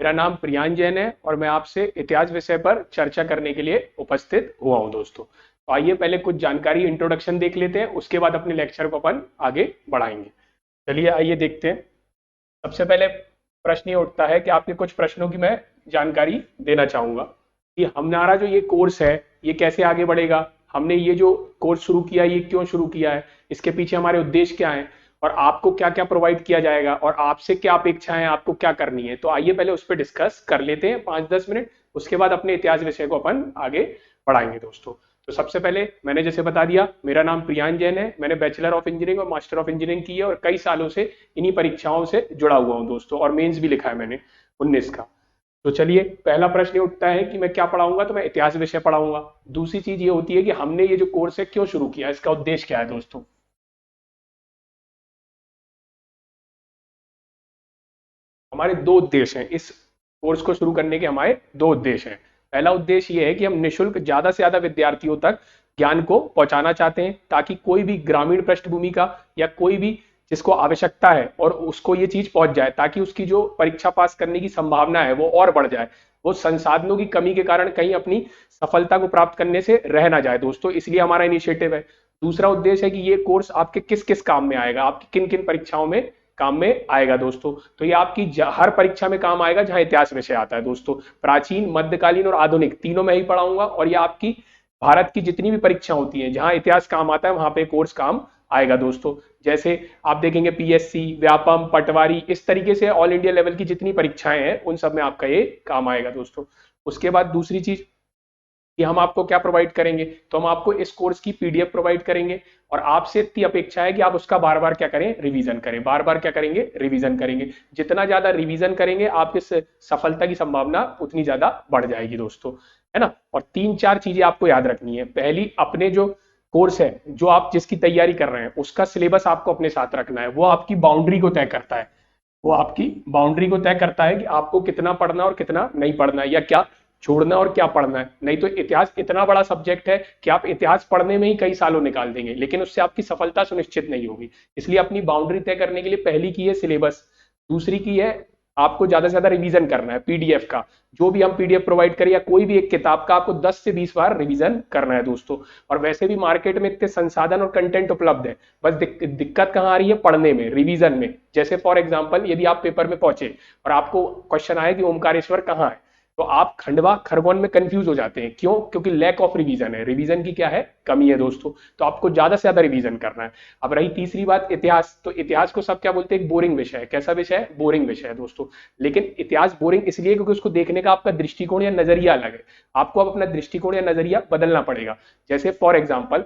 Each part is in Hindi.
मेरा नाम प्रियांश जैन है और मैं आपसे इतिहास विषय पर चर्चा करने के लिए उपस्थित हुआ हूं दोस्तों। तो आइए पहले कुछ जानकारी इंट्रोडक्शन देख लेते हैं, उसके बाद अपने लेक्चर को अपन आगे बढ़ाएंगे। चलिए आइए देखते हैं। सबसे पहले प्रश्न ये उठता है कि आपके कुछ प्रश्नों की मैं जानकारी देना चाहूंगा कि हमारा जो ये कोर्स है ये कैसे आगे बढ़ेगा, हमने ये जो कोर्स शुरू किया ये क्यों शुरू किया है, इसके पीछे हमारे उद्देश्य क्या है और आपको क्या क्या प्रोवाइड किया जाएगा और आपसे क्या अपेक्षाएं हैं, आपको क्या करनी है। तो आइए पहले उस पर डिस्कस कर लेते हैं 5-10 मिनट, उसके बाद अपने इतिहास विषय को अपन आगे बढ़ाएंगे दोस्तों। तो सबसे पहले मैंने जैसे बता दिया, मेरा नाम प्रियांश जैन है, मैंने बैचलर ऑफ इंजीनियरिंग और मास्टर ऑफ इंजीनियरिंग की है और कई सालों से इन्हीं परीक्षाओं से जुड़ा हुआ हूं दोस्तों, और मेंस भी लिखा है मैंने 19 का। तो चलिए पहला प्रश्न ये उठता है कि मैं क्या पढ़ाऊंगा, तो मैं इतिहास विषय पढ़ाऊंगा। दूसरी चीज ये होती है कि हमने ये जो कोर्स है क्यों शुरू किया, इसका उद्देश्य क्या है दोस्तों। हमारे दो उद्देश्य हैं इस कोर्स को शुरू करने के, हमारे दो उद्देश्य हैं। पहला उद्देश्य ये है कि हम निशुल्क ज्यादा से ज्यादा विद्यार्थियों तक ज्ञान को पहुंचाना चाहते हैं, ताकि कोई भी ग्रामीण पृष्ठभूमि का या कोई भी जिसको आवश्यकता है और उसको ये चीज पहुंच जाए, ताकि उसकी जो परीक्षा पास करने की संभावना है वो और बढ़ जाए, वो संसाधनों की कमी के कारण कहीं अपनी सफलता को प्राप्त करने से रह ना जाए दोस्तों। इसलिए हमारा इनिशिएटिव है। दूसरा उद्देश्य है कि ये कोर्स आपके किस किस काम में आएगा, आपकी किन किन परीक्षाओं में काम में आएगा दोस्तों। तो ये आपकी हर परीक्षा में काम आएगा जहां इतिहास विषय आता है दोस्तों। प्राचीन, मध्यकालीन और आधुनिक तीनों में ही पढ़ाऊंगा, और ये आपकी भारत की जितनी भी परीक्षा होती हैं जहां इतिहास काम आता है वहां पे कोर्स काम आएगा दोस्तों। जैसे आप देखेंगे पीएससी, व्यापम, पटवारी, इस तरीके से ऑल इंडिया लेवल की जितनी परीक्षाएं हैं उन सब में आपका ये काम आएगा दोस्तों। उसके बाद दूसरी चीज कि हम आपको क्या प्रोवाइड करेंगे, तो हम आपको इस कोर्स की पीडीएफ प्रोवाइड करेंगे, और आपसे इतनी अपेक्षा है कि आप उसका बार बार क्या करें, रिवीजन करें। बार बार क्या करेंगे, रिवीजन करेंगे। जितना ज्यादा रिवीजन करेंगे आपके सफलता की संभावना उतनी ज्यादा बढ़ जाएगी दोस्तों, है ना। और 3-4 चीजें आपको याद रखनी है। पहली, अपने जो कोर्स है, जो आप जिसकी तैयारी कर रहे हैं, उसका सिलेबस आपको अपने साथ रखना है। वो आपकी बाउंड्री को तय करता है, वो आपकी बाउंड्री को तय करता है कि आपको कितना पढ़ना और कितना नहीं पढ़ना है, या क्या छोड़ना और क्या पढ़ना है। नहीं तो इतिहास इतना बड़ा सब्जेक्ट है कि आप इतिहास पढ़ने में ही कई सालों निकाल देंगे, लेकिन उससे आपकी सफलता सुनिश्चित नहीं होगी। इसलिए अपनी बाउंड्री तय करने के लिए पहली की है सिलेबस, दूसरी की है आपको ज्यादा से ज्यादा रिवीजन करना है पीडीएफ का। जो भी हम पीडीएफ प्रोवाइड करें या कोई भी एक किताब का, आपको 10 से 20 बार रिवीजन करना है दोस्तों। और वैसे भी मार्केट में इतने संसाधन और कंटेंट उपलब्ध है, बस दिक्कत कहाँ आ रही है, पढ़ने में, रिवीजन में। जैसे फॉर एग्जाम्पल, यदि आप पेपर में पहुंचे और आपको क्वेश्चन आया कि ओमकारेश्वर कहाँ है, तो आप खंडवा खरगोन में कंफ्यूज हो जाते हैं। क्यों? क्योंकि लैक ऑफ रिवीजन है, रिवीजन की क्या है, कमी है दोस्तों। तो आपको ज्यादा से ज्यादा रिवीजन करना है। अब रही तीसरी बात, इतिहास। तो इतिहास को सब क्या बोलते हैं, एक बोरिंग विषय है। कैसा विषय है, बोरिंग विषय है दोस्तों। लेकिन इतिहास बोरिंग इसलिए क्योंकि उसको देखने का आपका दृष्टिकोण या नजरिया अलग है। आपको अब अपना दृष्टिकोण या नजरिया बदलना पड़ेगा। जैसे फॉर एग्जाम्पल,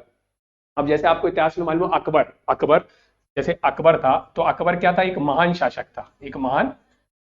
अब जैसे आपको इतिहास में मालूम, अकबर अकबर जैसे अकबर था, तो अकबर क्या था, एक महान शासक था, एक महान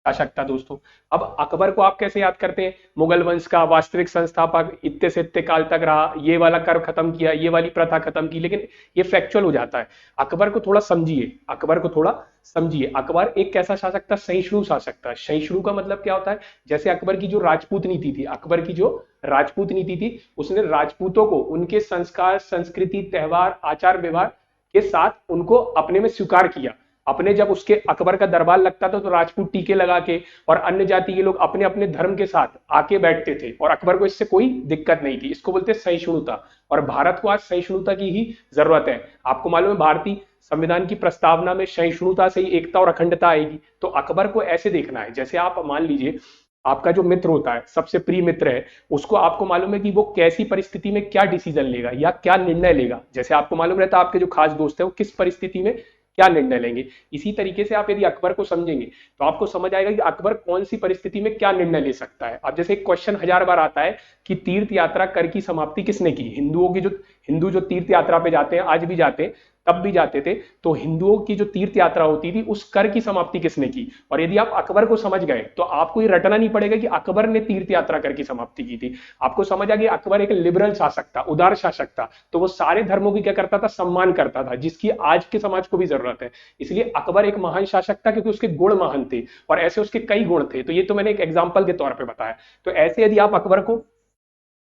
शासक था दोस्तों। अब अकबर को आप कैसे याद करते हैं, मुगल वंश का वास्तविक संस्थापक, इतने से इतने काल तक रहा, ये वाला कर खत्म किया, ये वाली प्रथा खत्म की। लेकिन ये फैक्चुअल हो जाता है। अकबर को थोड़ा समझिए, अकबर को थोड़ा समझिए। अकबर एक कैसा शासक था, सहिष्णु शासक था। सहिष्णु का मतलब क्या होता है, जैसे अकबर की जो राजपूत नीति थी, अकबर की जो राजपूत नीति थी, उसने राजपूतों को उनके संस्कार, संस्कृति, त्यौहार, आचार व्यवहार के साथ उनको अपने में स्वीकार किया। अपने जब उसके अकबर का दरबार लगता था तो राजपूत टीके लगा के और अन्य जाति के लोग अपने अपने धर्म के साथ आके बैठते थे, और अकबर को इससे कोई दिक्कत नहीं थी। इसको बोलते हैं सहिष्णुता। और भारत को आज सहिष्णुता की ही जरूरत है। आपको मालूम है भारतीय संविधान की प्रस्तावना में सहिष्णुता से ही एकता और अखंडता आएगी। तो अकबर को ऐसे देखना है, जैसे आप मान लीजिए आपका जो मित्र होता है, सबसे प्रिय मित्र है, उसको आपको मालूम है कि वो कैसी परिस्थिति में क्या डिसीजन लेगा या क्या निर्णय लेगा। जैसे आपको मालूम रहता है आपके जो खास दोस्त है वो किस परिस्थिति में क्या निर्णय लेंगे। इसी तरीके से आप यदि अकबर को समझेंगे तो आपको समझ आएगा कि अकबर कौन सी परिस्थिति में क्या निर्णय ले सकता है। अब जैसे एक क्वेश्चन 1000 बार आता है कि तीर्थ यात्रा कर की समाप्ति किसने की। हिंदू जो तीर्थ यात्रा पे जाते हैं, आज भी जाते हैं, तब भी जाते थे, तो हिंदुओं की जो तीर्थ यात्रा होती थी उस कर की समाप्ति किसने की। और यदि आप अकबर को समझ गए तो आपको ये रटना नहीं पड़ेगा कि अकबर ने तीर्थ यात्रा कर की समाप्ति की थी। आपको समझ आ गया अकबर एक लिबरल शासक था, उदार शासक था। तो वो सारे धर्मों की क्या करता था, सम्मान करता था, जिसकी आज के समाज को भी जरूरत है। इसलिए अकबर एक महान शासक था क्योंकि उसके गुण महान थे, और ऐसे उसके कई गुण थे। तो ये तो मैंने एक एग्जाम्पल के तौर पर बताया। तो ऐसे यदि आप अकबर को,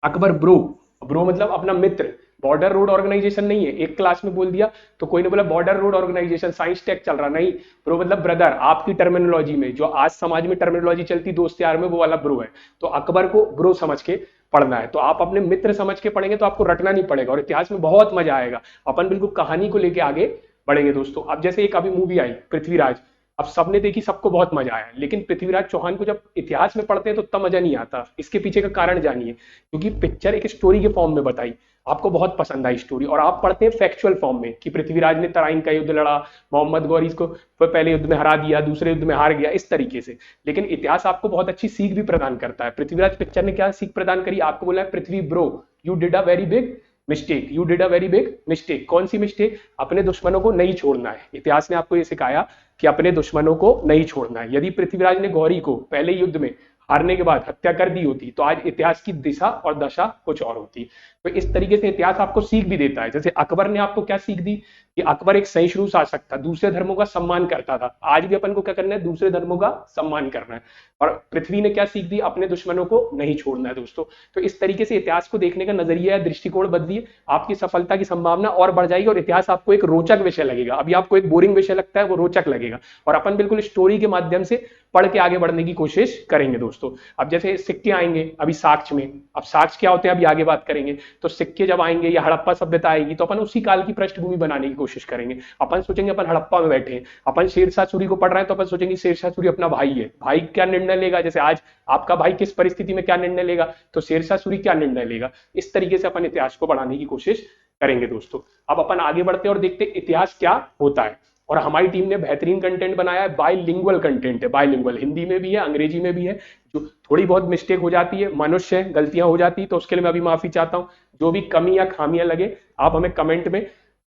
अकबर ब्रो, ब्रो मतलब अपना मित्र, बॉर्डर रोड ऑर्गेनाइजेशन नहीं है। एक क्लास में बोल दिया तो कोई ने बोला Border Road Organisation, science tech चल रहा, नहीं। ब्रो मतलब ब्रदर, आपकी टर्मिनोलॉजी में, जो आज समाज में टर्मिनोलॉजी चलती दोस्त यार में, वो वाला ब्रो है। तो अकबर को ब्रो समझ के पढ़ना है। तो आप अपने मित्र समझ के पढ़ेंगे तो आपको रटना नहीं पड़ेगा और इतिहास में बहुत मजा आएगा। अपन बिल्कुल कहानी को लेके आगे बढ़ेंगे दोस्तों। अब जैसे एक अभी मूवी आई पृथ्वीराज, अब सबने देखी, सबको बहुत मजा आया, लेकिन पृथ्वीराज चौहान को जब इतिहास में पढ़ते हैं तो उतना मजा नहीं आता। इसके पीछे का कारण जानिए, क्योंकि पिक्चर एक स्टोरी के फॉर्म में बताई, आपको बहुत पसंद आई स्टोरी, और आप पढ़ते हैं फैक्चुअल फॉर्म में कि पृथ्वीराज ने तराइन का युद्ध लड़ा, मोहम्मद गौरी को पहले युद्ध में हरा दिया, दूसरे युद्ध में हार गया, इस तरीके से। लेकिन इतिहास आपको बहुत अच्छी सीख भी प्रदान करता है। पृथ्वीराज पिक्चर ने क्या सीख प्रदान करी, आपको बोला है Prithvi bro, you did a very big mistake, you did a very big mistake. कौन सी मिस्टेक, अपने दुश्मनों को नहीं छोड़ना है। इतिहास ने आपको ये सिखाया कि अपने दुश्मनों को नहीं छोड़ना है। यदि पृथ्वीराज ने गौरी को पहले युद्ध में हारने के बाद हत्या कर दी होती तो आज इतिहास की दिशा और दशा कुछ और होती। तो इस तरीके से इतिहास आपको सीख भी देता है। जैसे अकबर ने आपको क्या सीख दी कि अकबर एक सहिष्णु शासक था, दूसरे धर्मों का सम्मान करता था। आज भी अपन को क्या करना है, दूसरे धर्मों का सम्मान करना है। और पृथ्वी ने क्या सीख दी, अपने दुश्मनों को नहीं छोड़ना है दोस्तों। तो इस तरीके से इतिहास को देखने का नजरिया या दृष्टिकोण बदलिए, आपकी सफलता की संभावना और बढ़ जाएगी और इतिहास आपको एक रोचक विषय लगेगा। अभी आपको एक बोरिंग विषय लगता है, वो रोचक लगेगा, और अपन बिल्कुल स्टोरी के माध्यम से पढ़ के आगे बढ़ने की कोशिश करेंगे दोस्तों। अब जैसे सिक्के आएंगे अभी साक्ष्य में, अब साक्ष्य क्या होते हैं अभी आगे बात करेंगे। तो सिक्के जब आएंगे या हड़प्पा सभ्यता आएगी तो अपन उसी काल की पृष्ठभूमि बनाने की कोशिश करेंगे। अपन सोचेंगे अपन हड़प्पा में बैठे हैं, अपन शेरशाह सूरी को पढ़ रहे हैं तो अपन सोचेंगे शेरशाह सूरी अपना भाई है, भाई क्या निर्णय लेगा, जैसे आज आपका भाई किस परिस्थिति में क्या निर्णय लेगा तो शेरशाह सूरी क्या निर्णय लेगा। इस तरीके से अपन इतिहास को बढ़ाने की कोशिश करेंगे दोस्तों। अब अपन आगे बढ़ते हैं और देखते हैं इतिहास क्या होता है। और हमारी टीम ने बेहतरीन कंटेंट बनाया है, बाइलिंगुअल कंटेंट है, बाइलिंगुअल, हिंदी में भी है अंग्रेजी में भी है। जो थोड़ी बहुत मिस्टेक हो जाती है, मनुष्य है, गलतियां हो जाती है, तो उसके लिए मैं अभी माफी चाहता हूं। जो भी कमी या खामियां लगे आप हमें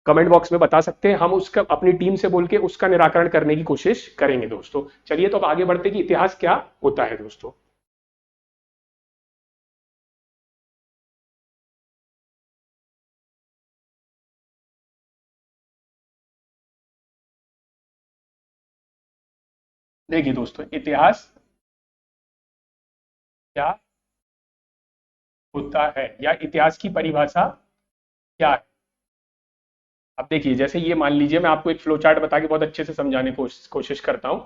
कमेंट बॉक्स में बता सकते हैं, हम उसका अपनी टीम से बोल के उसका निराकरण करने की कोशिश करेंगे दोस्तों। चलिए तो अब आगे बढ़ते कि इतिहास क्या होता है दोस्तों। देखिए दोस्तों, इतिहास क्या होता है या इतिहास की परिभाषा क्या है। अब देखिए, जैसे ये मान लीजिए मैं आपको एक फ्लो चार्ट बता के बहुत अच्छे से समझाने की कोशिश करता हूं।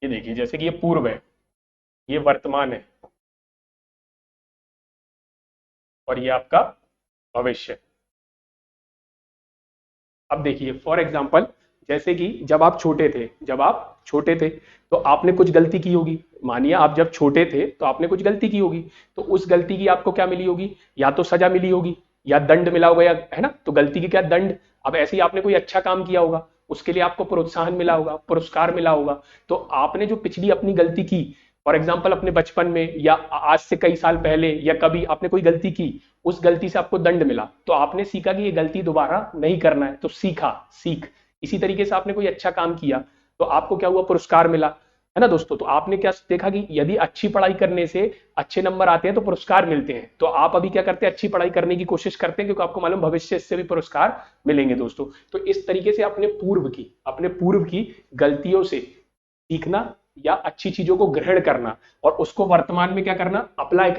ये देखिए, जैसे कि ये पूर्व है, ये वर्तमान है, और ये आपका भविष्य है। अब देखिए फॉर एग्जाम्पल, जैसे कि जब आप छोटे थे तो आपने कुछ गलती की होगी। मानिए आप जब छोटे थे तो आपने कुछ गलती की होगी, तो उस गलती की आपको क्या मिली होगी, या तो सजा मिली होगी या दंड मिला होगा, या है ना, तो गलती की क्या, दंड। अब ऐसे ही आपने कोई अच्छा काम किया होगा, उसके लिए आपको प्रोत्साहन मिला होगा, पुरस्कार मिला होगा। तो आपने जो पिछली अपनी गलती की, फॉर एग्जाम्पल अपने बचपन में या आज से कई साल पहले या कभी आपने कोई गलती की, उस गलती से आपको दंड मिला, तो आपने सीखा कि ये गलती दोबारा नहीं करना है, तो सीख। इसी तरीके से आपने कोई अच्छा काम किया तो आपको क्या हुआ, पुरस्कार मिला, है ना दोस्तों। तो आपने क्या देखा कि यदि अच्छी पढ़ाई करने से अच्छे नंबर आते हैं तो पुरस्कार मिलते हैं, तो आप अभी क्या करते हैं, अच्छी पढ़ाई करने की कोशिश करते हैं, क्योंकि आपको मालूम भविष्य इससे भी पुरस्कार मिलेंगे दोस्तों। तो इस तरीके से अपने पूर्व की गलतियों से सीखना या अच्छी चीजों को ग्रहण करना और उसको वर्तमान में क्या करना, अप्लाई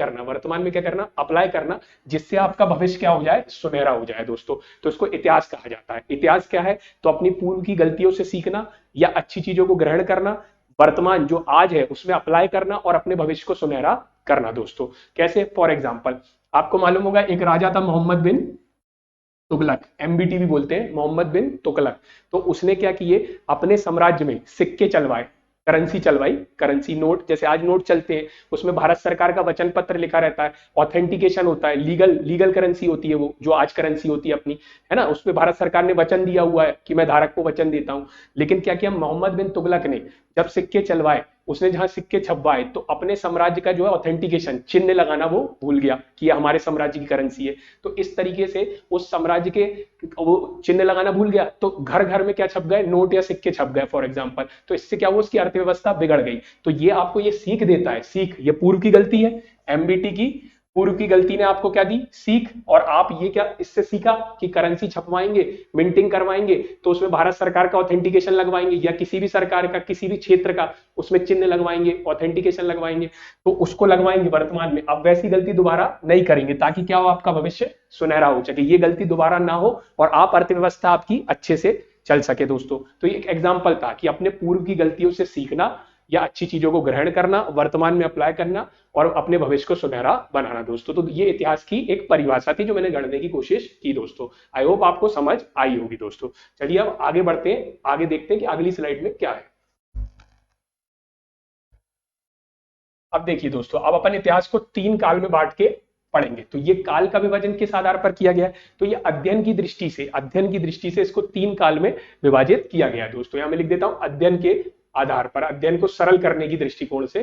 करना, जिससे आपका भविष्य क्या हो जाए, सुनहरा हो जाए दोस्तों। तो इसको इतिहास कहा जाता है। इतिहास क्या है, तो अपनी पूर्व की गलतियों से सीखना या अच्छी चीजों को ग्रहण करना, वर्तमान जो आज है उसमें अप्लाई करना और अपने भविष्य को सुनहरा करना दोस्तों। कैसे, फॉर एग्जाम्पल आपको मालूम होगा एक राजा था मोहम्मद बिन तुगलक, एमबीटी भी बोलते हैं, मोहम्मद बिन तुगलक। तो उसने क्या किए, अपने साम्राज्य में सिक्के चलवाए, करेंसी नोट, जैसे आज नोट चलते हैं उसमें भारत सरकार का वचन पत्र लिखा रहता है, ऑथेंटिकेशन होता है, लीगल करेंसी होती है वो, जो आज करेंसी होती है अपनी, है ना, उसमें भारत सरकार ने वचन दिया हुआ है कि मैं धारक को वचन देता हूं। लेकिन क्या किया मोहम्मद बिन तुगलक ने, जब सिक्के चलवाए, उसने जहां सिक्के छपवाए तो अपने साम्राज्य का जो है ऑथेंटिकेशन चिन्ह लगाना वो भूल गया कि ये हमारे साम्राज्य की करेंसी है। तो इस तरीके से उस साम्राज्य के वो चिन्ह लगाना भूल गया, तो घर घर में क्या छप गए, नोट या सिक्के छप गए फॉर एग्जाम्पल। तो इससे क्या हुआ, उसकी अर्थव्यवस्था बिगड़ गई। तो ये आपको ये सीख देता है, ये पूर्व की गलती है, एमबीटी की पूर्व की गलती ने आपको क्या दी, सीख, और आप ये क्या इससे सीखा कि करेंसी छपवाएंगे, मिंटिंग करवाएंगे, तो उसमें भारत सरकार का ऑथेंटिकेशन लगवाएंगे, या किसी भी सरकार का किसी भी क्षेत्र का उसमें चिन्ह लगवाएंगे, ऑथेंटिकेशन लगवाएंगे, तो उसको लगवाएंगे वर्तमान में। अब वैसी गलती दोबारा नहीं करेंगे, ताकि क्या हो, आपका भविष्य सुनहरा हो सके, ये गलती दोबारा ना हो और आप अर्थव्यवस्था आपकी अच्छे से चल सके दोस्तों। तो ये एक एग्जाम्पल था कि अपने पूर्व की गलतियों से सीखना या अच्छी चीजों को ग्रहण करना, वर्तमान में अप्लाई करना और अपने भविष्य को सुनहरा बनाना दोस्तों। तो ये इतिहास की एक परिभाषा थी जो मैंने गढ़ने की कोशिश की दोस्तों। आई होप आपको समझ आई होगी दोस्तों। चलिए अब आगे बढ़ते हैं, आगे देखते हैं कि अगली स्लाइड में क्या है। अब देखिए दोस्तों, अब अपन इतिहास को 3 काल में बांट के पढ़ेंगे। तो ये काल का विभाजन किस आधार पर किया गया है, तो ये अध्ययन की दृष्टि से इसको 3 काल में विभाजित किया गया है दोस्तों। यहां मैं लिख देता हूं अध्ययन के आधार पर, अध्ययन को सरल करने की दृष्टिकोण से।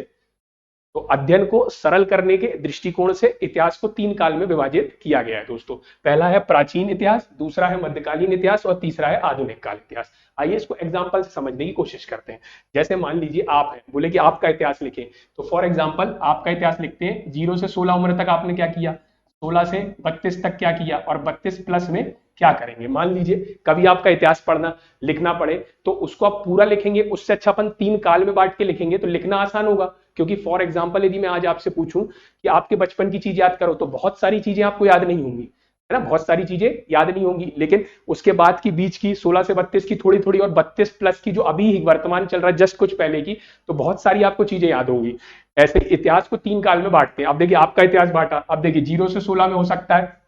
तो अध्ययन को सरल करने के दृष्टिकोण से इतिहास को 3 काल में विभाजित किया गया है दोस्तों। पहला है प्राचीन इतिहास, दूसरा है मध्यकालीन इतिहास और तीसरा है आधुनिक काल इतिहास। आइए इसको एग्जांपल से समझने की कोशिश करते हैं। जैसे मान लीजिए आप हैं, बोले कि आपका इतिहास लिखें, तो फॉर एग्जांपल आपका इतिहास लिखते हैं 0 से 16 उम्र तक आपने क्या किया, 16 से 32 तक क्या किया, और 32 प्लस में क्या करेंगे। मान लीजिए कभी आपका इतिहास पढ़ना लिखना पड़े तो उसको आप पूरा लिखेंगे, उससे अच्छा अपन 3 काल में बांट के लिखेंगे तो लिखना आसान होगा। क्योंकि फॉर एग्जांपल यदि मैं आज आपसे पूछूं कि आपके बचपन की चीज याद करो, तो बहुत सारी चीजें आपको याद नहीं होंगी, है ना, बहुत सारी चीजें याद नहीं होंगी, लेकिन उसके बाद की बीच की 16 से 32 की थोड़ी थोड़ी और 32 प्लस की जो अभी वर्तमान चल रहा है जस्ट कुछ पहले की, तो बहुत सारी आपको चीजें याद होंगी। ऐसे इतिहास को 3 काल में बांटते हैं। अब देखिए आपका इतिहास बांटा, अब देखिए 0 से 16 में हो सकता है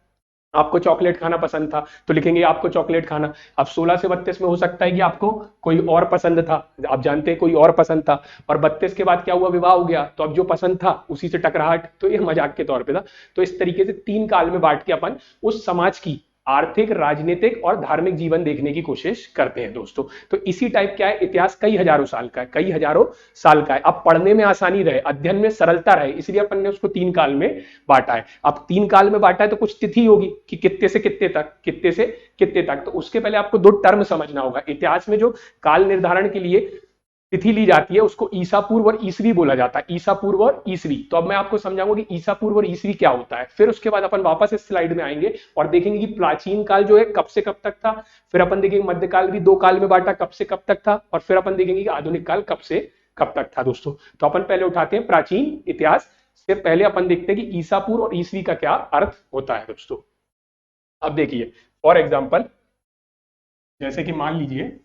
आपको चॉकलेट खाना पसंद था तो लिखेंगे आपको चॉकलेट खाना। अब 16 से 32 में हो सकता है कि आपको कोई और पसंद था, आप जानते हैं कोई और पसंद था, और 32 के बाद क्या हुआ, विवाह हो गया, तो अब जो पसंद था उसी से टकराहट, तो ये मजाक के तौर पे था। तो इस तरीके से 3 काल में बांट के अपन उस समाज की आर्थिक, राजनीतिक और धार्मिक जीवन देखने की कोशिश करते हैं दोस्तों। तो इसी टाइप क्या है, इतिहास कई हजारों साल का है, कई हजारों साल का है। अब पढ़ने में आसानी रहे, अध्ययन में सरलता रहे, इसलिए अपन ने उसको 3 काल में बांटा है। अब 3 काल में बांटा है तो कुछ तिथि होगी कि कितने से कितने तक, कितने से कितने तक। तो उसके पहले आपको 2 टर्म समझना होगा। इतिहास में जो काल निर्धारण के लिए तिथि ली जाती है उसको ईसा पूर्व और ईसवी बोला जाता है, ईसा पूर्व और ईसवी। तो अब मैं आपको समझाऊंगा कि ईसा पूर्व और ईसवी क्या होता है, फिर उसके बाद अपन वापस इस स्लाइड में आएंगे और देखेंगे कि प्राचीन काल जो है कब से कब तक था, फिर अपन देखेंगे मध्यकाल भी 2 काल में बांटा, कब से कब तक था, और फिर अपन देखेंगे कि आधुनिक काल कब से कब तक था दोस्तों। तो अपन पहले उठाते हैं प्राचीन इतिहास से, पहले अपन देखते हैं कि ईसा पूर्व और ईसवी का क्या अर्थ होता है दोस्तों। अब देखिए फॉर एग्जाम्पल, जैसे कि मान लीजिए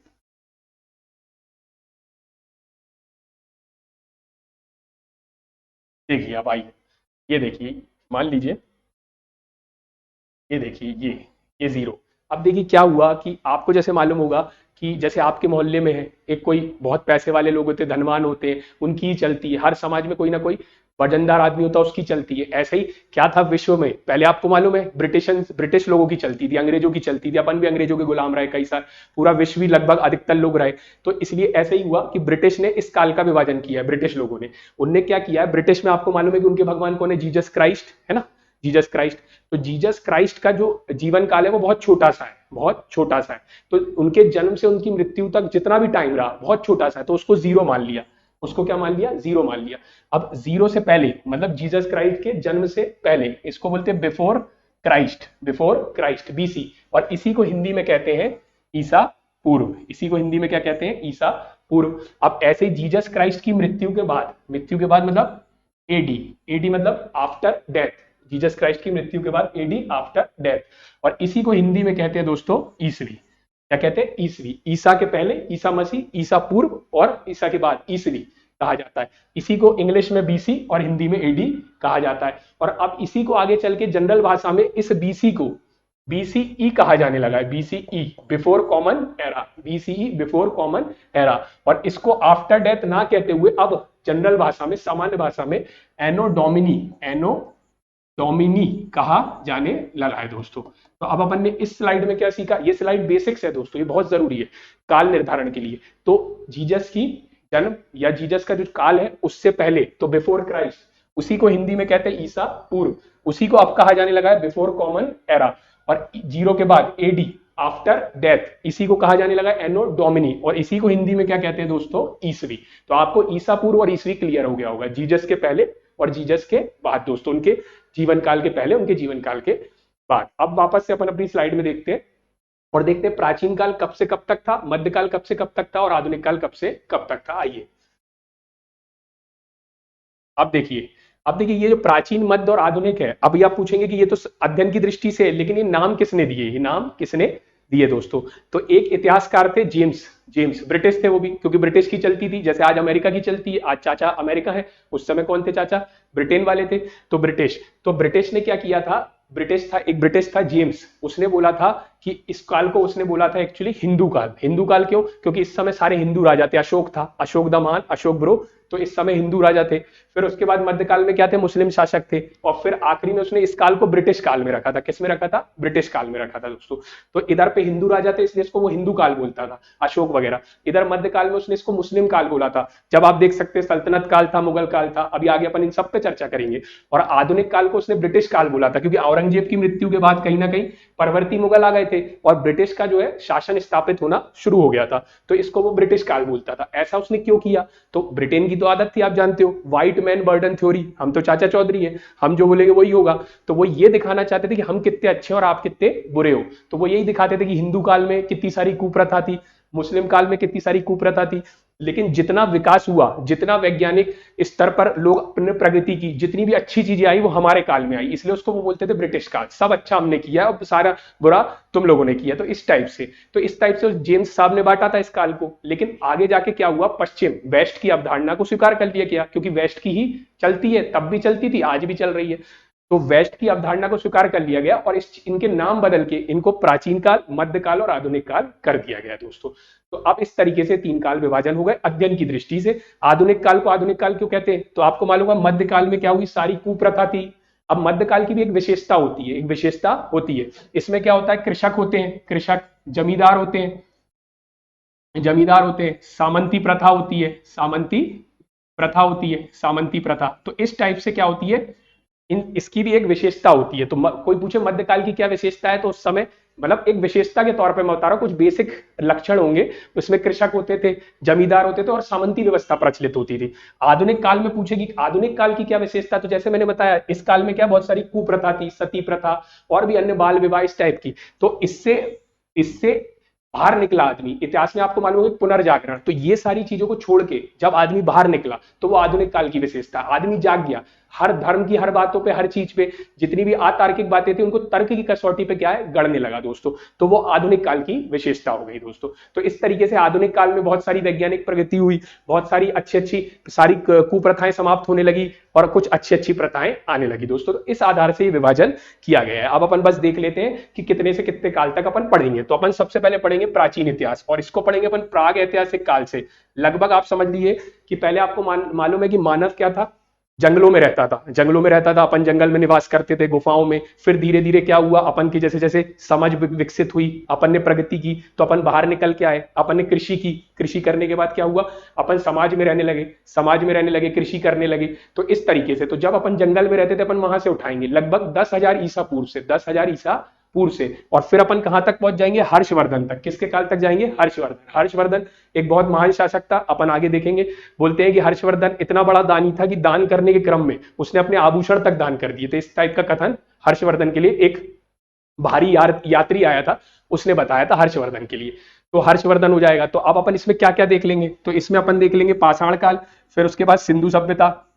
देखिए अब आइए, ये देखिए मान लीजिए, ये देखिए ये 0। अब देखिए क्या हुआ कि आपको जैसे मालूम होगा कि जैसे आपके मोहल्ले में है एक कोई बहुत पैसे वाले लोग होते हैं, धनवान होते हैं, उनकी ही चलती है, हर समाज में कोई ना कोई वजनदार आदमी होता है उसकी चलती है। ऐसे ही क्या था विश्व में, पहले आपको मालूम है ब्रिटिश लोगों की चलती थी, अंग्रेजों की चलती थी, अपन भी अंग्रेजों के गुलाम रहे कई साल, पूरा विश्व ही लगभग अधिकतर लोग रहे। तो इसलिए ऐसे ही हुआ कि ब्रिटिश ने इस काल का विभाजन किया है, ब्रिटिश लोगों ने। उनने क्या किया है, ब्रिटिश में आपको मालूम है कि उनके भगवान कौन है, जीसस क्राइस्ट, है ना, जीसस क्राइस्ट। तो जीसस क्राइस्ट का जो जीवन काल है वो बहुत छोटा सा है, बहुत छोटा सा है। तो उनके जन्म से उनकी मृत्यु तक जितना भी टाइम रहा बहुत छोटा सा है, तो उसको 0 मान लिया, उसको क्या मान लिया, 0 मान लिया। अब 0 से पहले मतलब जीसस क्राइस्ट के जन्म से पहले, इसको बोलते हैं before Christ, before Christ, BC. और इसी को हिंदी में कहते हैं ईसा पूर्व, इसी को हिंदी में क्या कहते हैं, ईसा पूर्व। अब ऐसे ही जीसस क्राइस्ट की मृत्यु के बाद मतलब एडी, एडी मतलब आफ्टर डेथ, जीसस क्राइस्ट की मृत्यु के बाद एडी आफ्टर डेथ। और इसी को हिंदी में कहते हैं दोस्तों ईसवी। क्या कहते हैं, ईसवी। ईसा के पहले ईसा मसीह, ईसा पूर्व और ईसा के बाद ईसवी कहा जाता है। इसी को इंग्लिश में बीसी और हिंदी में एडी कहा जाता है। और अब इसी को आगे चल के जनरल भाषा में इस बीसी को बीसीई कहा जाने लगा है, BCE before common era, BCE before common era. और इसको आफ्टर डेथ ना कहते हुए अब जनरल भाषा में, सामान्य भाषा में एनो डोमिनी, एनो डोमिनी कहा जाने लगा है दोस्तों। तो अब अपन ने इस स्लाइड में क्या सीखा, ये स्लाइड बेसिक्स है दोस्तों, ये बहुत जरूरी है काल निर्धारण के लिए। तो जीसस की जन्म या जीसस का जो काल है उससे पहले, तो बिफोर क्राइस्ट, उसी को हिंदी में कहते हैं ईसा पूर्व, उसी को अब कहा जाने लगा है बिफोर कॉमन एरा। और 0 के बाद एडी आफ्टर डेथ, इसी को कहा जाने लगा एनो डोमिनी, और इसी को हिंदी में क्या कहते हैं दोस्तों, ईसवी। तो आपको ईसा पूर्व और ईसवी क्लियर हो गया होगा, जीसस के पहले और जीसस के बाद दोस्तों, उनके जीवन काल के पहले, उनके जीवन काल के बाद। अब वापस से अपन अपनी स्लाइड में देखते हैं और देखते हैं प्राचीन काल कब से कब तक था, मध्यकाल कब से कब तक था और आधुनिक काल कब से कब तक था। आइए अब देखिए, अब देखिए ये जो प्राचीन, मध्य और आधुनिक है, अब ये आप पूछेंगे कि ये तो अध्ययन की दृष्टि से है, लेकिन ये नाम किसने दिए, ये नाम किसने दिए दोस्तों? तो एक इतिहासकार थे जेम्स, जेम्स ब्रिटिश थे वो भी, क्योंकि ब्रिटिश की चलती थी, जैसे आज अमेरिका की चलती है। आज चाचा अमेरिका है, उस समय कौन थे चाचा? ब्रिटेन वाले थे, तो ब्रिटिश। तो ब्रिटिश ने क्या किया था, ब्रिटिश था, एक ब्रिटिश था जेम्स, उसने बोला था कि इस काल को उसने बोला था एक्चुअली हिंदू काल। हिंदू काल क्यों? क्योंकि इस समय सारे हिंदू राजा थे, अशोक था, अशोक द महान, अशोक ब्रो, तो इस समय हिंदू राजा थे। फिर उसके बाद मध्यकाल में क्या थे? मुस्लिम शासक थे। और फिर आखिरी में उसने इस काल को ब्रिटिश काल में रखा था। किस में रखा था? ब्रिटिश काल में रखा था दोस्तों। तो इधर पे हिंदू राजा थे, इसलिए इसको वो हिंदू काल बोलता था, अशोक वगैरह। इधर मध्यकाल में उसने इसको मुस्लिम काल बोला था। जब आप देख सकते हैं सल्तनत काल था, मुगल काल था, अभी आगे अपन इन सब पे चर्चा करेंगे। और आधुनिक काल को उसने ब्रिटिश काल बोला था, क्योंकि औरंगजेब की मृत्यु के बाद कहीं ना कहीं परवर्ती मुगल आ गए थे और ब्रिटिश का जो है शासन स्थापित होना शुरू हो गया था, तो इसको वो ब्रिटिश काल बोलता था। ऐसा उसने क्यों किया? तो ब्रिटेन की तो आदत थी, आप जानते हो, व्हाइट मैन बर्डन थ्योरी, हम तो चाचा चौधरी हैं, हम जो बोलेंगे वही होगा। तो वो ये दिखाना चाहते थे कि हम कितने अच्छे और आप कितने बुरे हो। तो वो यही दिखाते थे कि हिंदू काल में कितनी सारी कुप्रथा थी, मुस्लिम काल में कितनी सारी कुप्रथा थी। लेकिन जितना विकास हुआ, जितना वैज्ञानिक स्तर पर लोग अपने प्रगति की, जितनी भी अच्छी चीजें आई वो हमारे काल में आई, इसलिए उसको वो बोलते थे ब्रिटिश काल। सब अच्छा हमने किया और सारा बुरा तुम लोगों ने किया। तो इस टाइप से, उस जेम्स साहब ने बांटा था इस काल को। लेकिन आगे जाके क्या हुआ, पश्चिम वेस्ट की अवधारणा को स्वीकार कर लिया गया, क्योंकि वेस्ट की ही चलती है, तब भी चलती थी, आज भी चल रही है। तो वेस्ट की अवधारणा को स्वीकार कर लिया गया और इनके नाम बदल के इनको प्राचीन काल, मध्यकाल और आधुनिक काल कर दिया गया दोस्तों। तो अब इस तरीके से तीन काल विभाजन हो गए अध्ययन की दृष्टि से। आधुनिक काल को आधुनिक काल क्यों कहते हैं? तो आपको मालूम है मध्यकाल में क्या हुई, सारी कुप्रथा थी। अब मध्यकाल की भी एक विशेषता होती है, एक विशेषता होती है। इसमें क्या होता है, कृषक होते हैं, कृषक, जमींदार होते हैं, जमींदार होते हैं, सामंती प्रथा होती है, सामंती प्रथा होती है, सामंती प्रथा। तो इस टाइप से क्या होती है, इसकी भी एक विशेषता होती है। तो कोई पूछे मध्यकाल की क्या विशेषता है, तो उस समय मतलब एक विशेषता के तौर पे मैं बता रहा हूं, कुछ बेसिक लक्षण होंगे। उसमें कृषक होते थे, जमींदार होते थे और सामंती व्यवस्था प्रचलित होती थी। आधुनिक काल में पूछेगी आधुनिक काल की क्या विशेषता, तो जैसे मैंने बताया इस काल में क्या बहुत सारी कुप्रथा थी, सती प्रथा और भी अन्य बाल विवाह इस टाइप की। तो इससे इससे बाहर निकला आदमी। इतिहास में आपको मालूम है पुनर्जागरण, तो ये सारी चीजों को छोड़ के जब आदमी बाहर निकला तो वो आधुनिक काल की विशेषता। आदमी जाग गया, हर धर्म की हर बातों पे, हर चीज पे, जितनी भी अतार्किक बातें थी उनको तर्क की कसौटी पे क्या है, गढ़ने लगा दोस्तों। तो वो आधुनिक काल की विशेषता हो गई दोस्तों। तो इस तरीके से आधुनिक काल में बहुत सारी वैज्ञानिक प्रगति हुई, बहुत सारी अच्छी अच्छी सारी कुप्रथाएं समाप्त होने लगी और कुछ अच्छी अच्छी प्रथाएं आने लगी दोस्तों। तो इस आधार से ये विभाजन किया गया है। अब अपन बस देख लेते हैं कि कितने से कितने काल तक अपन पढ़ेंगे। तो अपन सबसे पहले पढ़ेंगे प्राचीन इतिहास और इसको पढ़ेंगे अपन प्राग ऐतिहासिक काल से। लगभग आप समझ लीजिए कि पहले आपको मालूम है कि मानव क्या था, जंगलों में रहता था, जंगलों में रहता था, अपन जंगल में निवास करते थे, गुफाओं में। फिर धीरे धीरे क्या हुआ, अपन की जैसे जैसे समझ विकसित हुई, अपन ने प्रगति की, तो अपन बाहर निकल के आए, अपन ने कृषि की। कृषि करने के बाद क्या हुआ, अपन समाज में रहने लगे, समाज में रहने लगे, कृषि करने लगे। तो इस तरीके से, तो जब अपन जंगल में रहते थे अपन वहां से उठाएंगे लगभग 10,000 ईसा पूर्व से, 10,000 ईसा पूर्व से, और फिर अपन कहां तक पहुंच जाएंगे, हर्षवर्धन तक। किसके काल तक जाएंगे, हर्षवर्धन। हर्षवर्धन एक बहुत महान शासक था, अपन आगे देखेंगे। बोलते हैं कि हर्षवर्धन इतना बड़ा दानी था कि दान करने के क्रम में उसने अपने आभूषण तक दान कर दिए थे। इस टाइप का कथन हर्षवर्धन के लिए एक भारी यात्री आया था, उसने बताया था हर्षवर्धन के लिए। तो हर्षवर्धन हो जाएगा। तो अब अपन इसमें क्या क्या देख लेंगे, तो इसमें अपन देख लेंगे पाषाण काल, फिर उसके बाद सिंधु सभ्यता,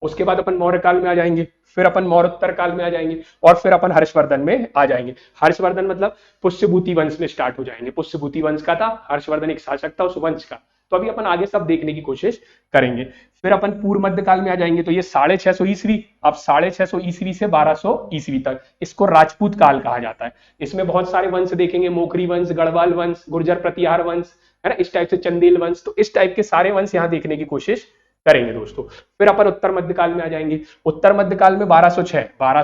उसके बाद अपन मौर्य काल में आ जाएंगे, फिर अपन मौर्योत्तर काल में आ जाएंगे और फिर अपन हर्षवर्धन में आ जाएंगे। हर्षवर्धन मतलब पुष्यभूति वंश में स्टार्ट हो जाएंगे। पुष्यभूति वंश का था, हर्षवर्धन एक शासक था उस वंश का। तो अभी अपन आगे सब देखने की कोशिश करेंगे। फिर अपन पूर्व मध्य काल में आ जाएंगे, तो ये 650 ईस्वी, अब 650 ईस्वी से 1200 ईस्वी तक, इसको राजपूत काल कहा जाता है। इसमें बहुत सारे वंश देखेंगे, मोखरी वंश, गढ़वाल वंश, गुर्जर प्रतिहार वंश, है ना, इस टाइप से चंदेल वंश। तो इस टाइप के सारे वंश यहाँ देखने की कोशिश करेंगे दोस्तों। फिर अपन उत्तर मध्यकाल में आ जाएंगे। उत्तर मध्यकाल में 1206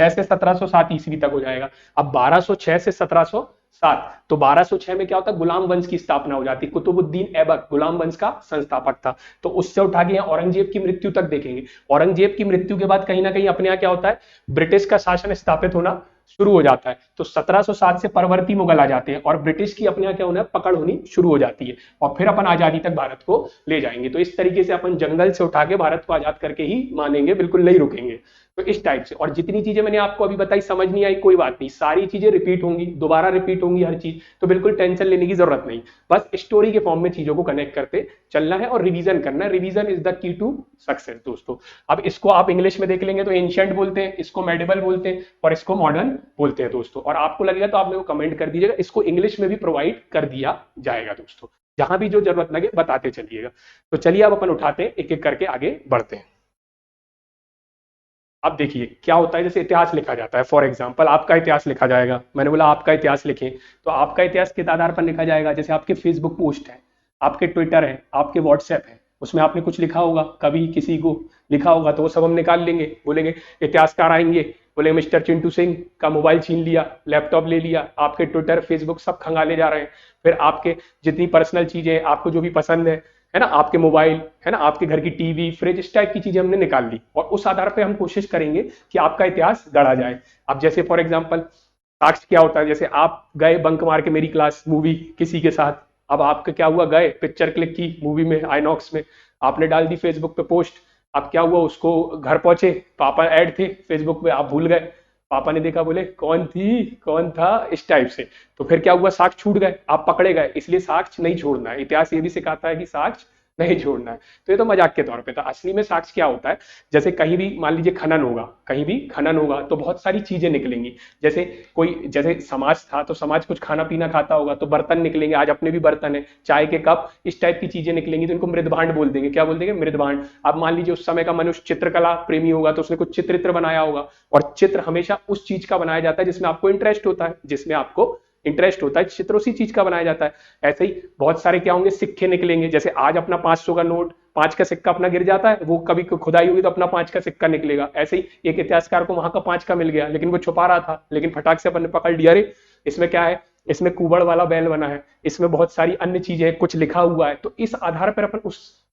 से 1707 ईस्वी तक हो जाएगा। अब 1206 से 1707, तो 1206 में क्या होता है, गुलाम वंश की स्थापना हो जाती है। कुतुबुद्दीन ऐबक गुलाम वंश का संस्थापक था। तो उससे उठा के यहाँ औरंगजेब की मृत्यु तक देखेंगे। औरंगजेब की मृत्यु के बाद कहीं ना कहीं अपने यहाँ क्या होता है, ब्रिटिश का शासन स्थापित होना शुरू हो जाता है। तो 1707 से परवर्ती मुगल आ जाते हैं और ब्रिटिश की अपने यहाँ क्या होना है, पकड़ होनी शुरू हो जाती है और फिर अपन आजादी तक भारत को ले जाएंगे। तो इस तरीके से अपन जंगल से उठा के भारत को आजाद करके ही मानेंगे, बिल्कुल नहीं रुकेंगे। तो इस टाइप से, और जितनी चीजें मैंने आपको अभी बताई समझ नहीं आई कोई बात नहीं, सारी चीजें रिपीट होंगी, दोबारा रिपीट होंगी हर चीज, तो बिल्कुल टेंशन लेने की जरूरत नहीं। बस स्टोरी के फॉर्म में चीजों को कनेक्ट करते चलना है और रिवीजन करना है। Revision is the key to success दोस्तों। अब इसको आप इंग्लिश में देख लेंगे तो एंशिएंट बोलते हैं, इसको मेडिवल बोलते हैं और इसको मॉडर्न बोलते हैं दोस्तों। और आपको लगेगा तो आप मेरे को कमेंट कर दीजिएगा, इसको इंग्लिश में भी प्रोवाइड कर दिया जाएगा दोस्तों, जहां भी जो जरूरत लगे बताते चलिएगा। तो चलिए अब अपन उठाते हैं, एक एक करके आगे बढ़ते हैं। अब देखिए क्या होता है, जैसे इतिहास लिखा जाता है, फॉर एग्जाम्पल आपका इतिहास लिखा जाएगा, मैंने बोला आपका इतिहास लिखें, तो आपका इतिहास किस आधार पर लिखा जाएगा, जैसे आपके फेसबुक पोस्ट है, आपके ट्विटर है, आपके व्हाट्सएप है, उसमें आपने कुछ लिखा होगा, कभी किसी को लिखा होगा, तो वो सब हम निकाल लेंगे, बोलेंगे इतिहासकार आएंगे, बोले मिस्टर चिंटू सिंह का मोबाइल छीन लिया, लैपटॉप ले लिया, आपके ट्विटर फेसबुक सब खंगाले जा रहे हैं। फिर आपके जितनी पर्सनल चीजें, आपको जो भी पसंद है ना, आपके मोबाइल है ना, आपके घर की टीवी, फ्रिज, इस टाइप की चीजें हमने निकाल ली और उस आधार पे हम कोशिश करेंगे कि आपका इतिहास गढ़ा जाए। अब जैसे फॉर एग्जांपल साक्ष्य क्या होता है, जैसे आप गए बंक मार के मेरी क्लास मूवी किसी के साथ, अब आपका क्या हुआ, गए पिक्चर क्लिक की मूवी में, आईनॉक्स में, आपने डाल दी फेसबुक पे पोस्ट, अब क्या हुआ, उसको घर पहुंचे, पापा ऐड थे फेसबुक पे, आप भूल गए, पापा ने देखा, बोले कौन थी कौन था, इस टाइप से, तो फिर क्या हुआ, साक्ष्य छूट गए, आप पकड़े गए। इसलिए साक्ष्य नहीं छोड़ना है, इतिहास ये भी सिखाता है कि साक्ष्य नहीं छोड़ना है। तो ये तो मजाक के तौर पे था, असली में साक्ष्य क्या होता है, जैसे कहीं भी मान लीजिए खनन होगा, कहीं भी खनन होगा तो बहुत सारी चीजें निकलेंगी, जैसे कोई, जैसे समाज था तो समाज कुछ खाना पीना खाता होगा तो बर्तन निकलेंगे, आज अपने भी बर्तन है, चाय के कप, इस टाइप की चीजें निकलेंगी, तो इनको मृदभांड बोल देंगे। क्या बोल देंगे, मृदभांड। अब मान लीजिए उस समय का मनुष्य चित्रकला प्रेमी होगा तो उसने कुछ चित्र बनाया होगा, और चित्र हमेशा उस चीज का बनाया जाता है जिसमें आपको इंटरेस्ट होता है, जिसमें आपको इंटरेस्ट होता है, चित्र उसी चीज का बनाया जाता है। ऐसे ही बहुत सारे क्या होंगे, सिक्के निकलेंगे, जैसे आज अपना 500 का नोट, 5 का सिक्का अपना गिर जाता है, वो कभी खुदाई हुई तो अपना 5 का सिक्का निकलेगा। ऐसे ही एक इतिहासकार को वहां का 5 का मिल गया, लेकिन वो छुपा रहा था, लेकिन फटाक से अपन ने पकड़ लिया, अरे इसमें क्या है, इसमें कुबड़ वाला बैल बना है, इसमें बहुत सारी अन्य चीजें, कुछ लिखा हुआ है। तो इस आधार पर अपन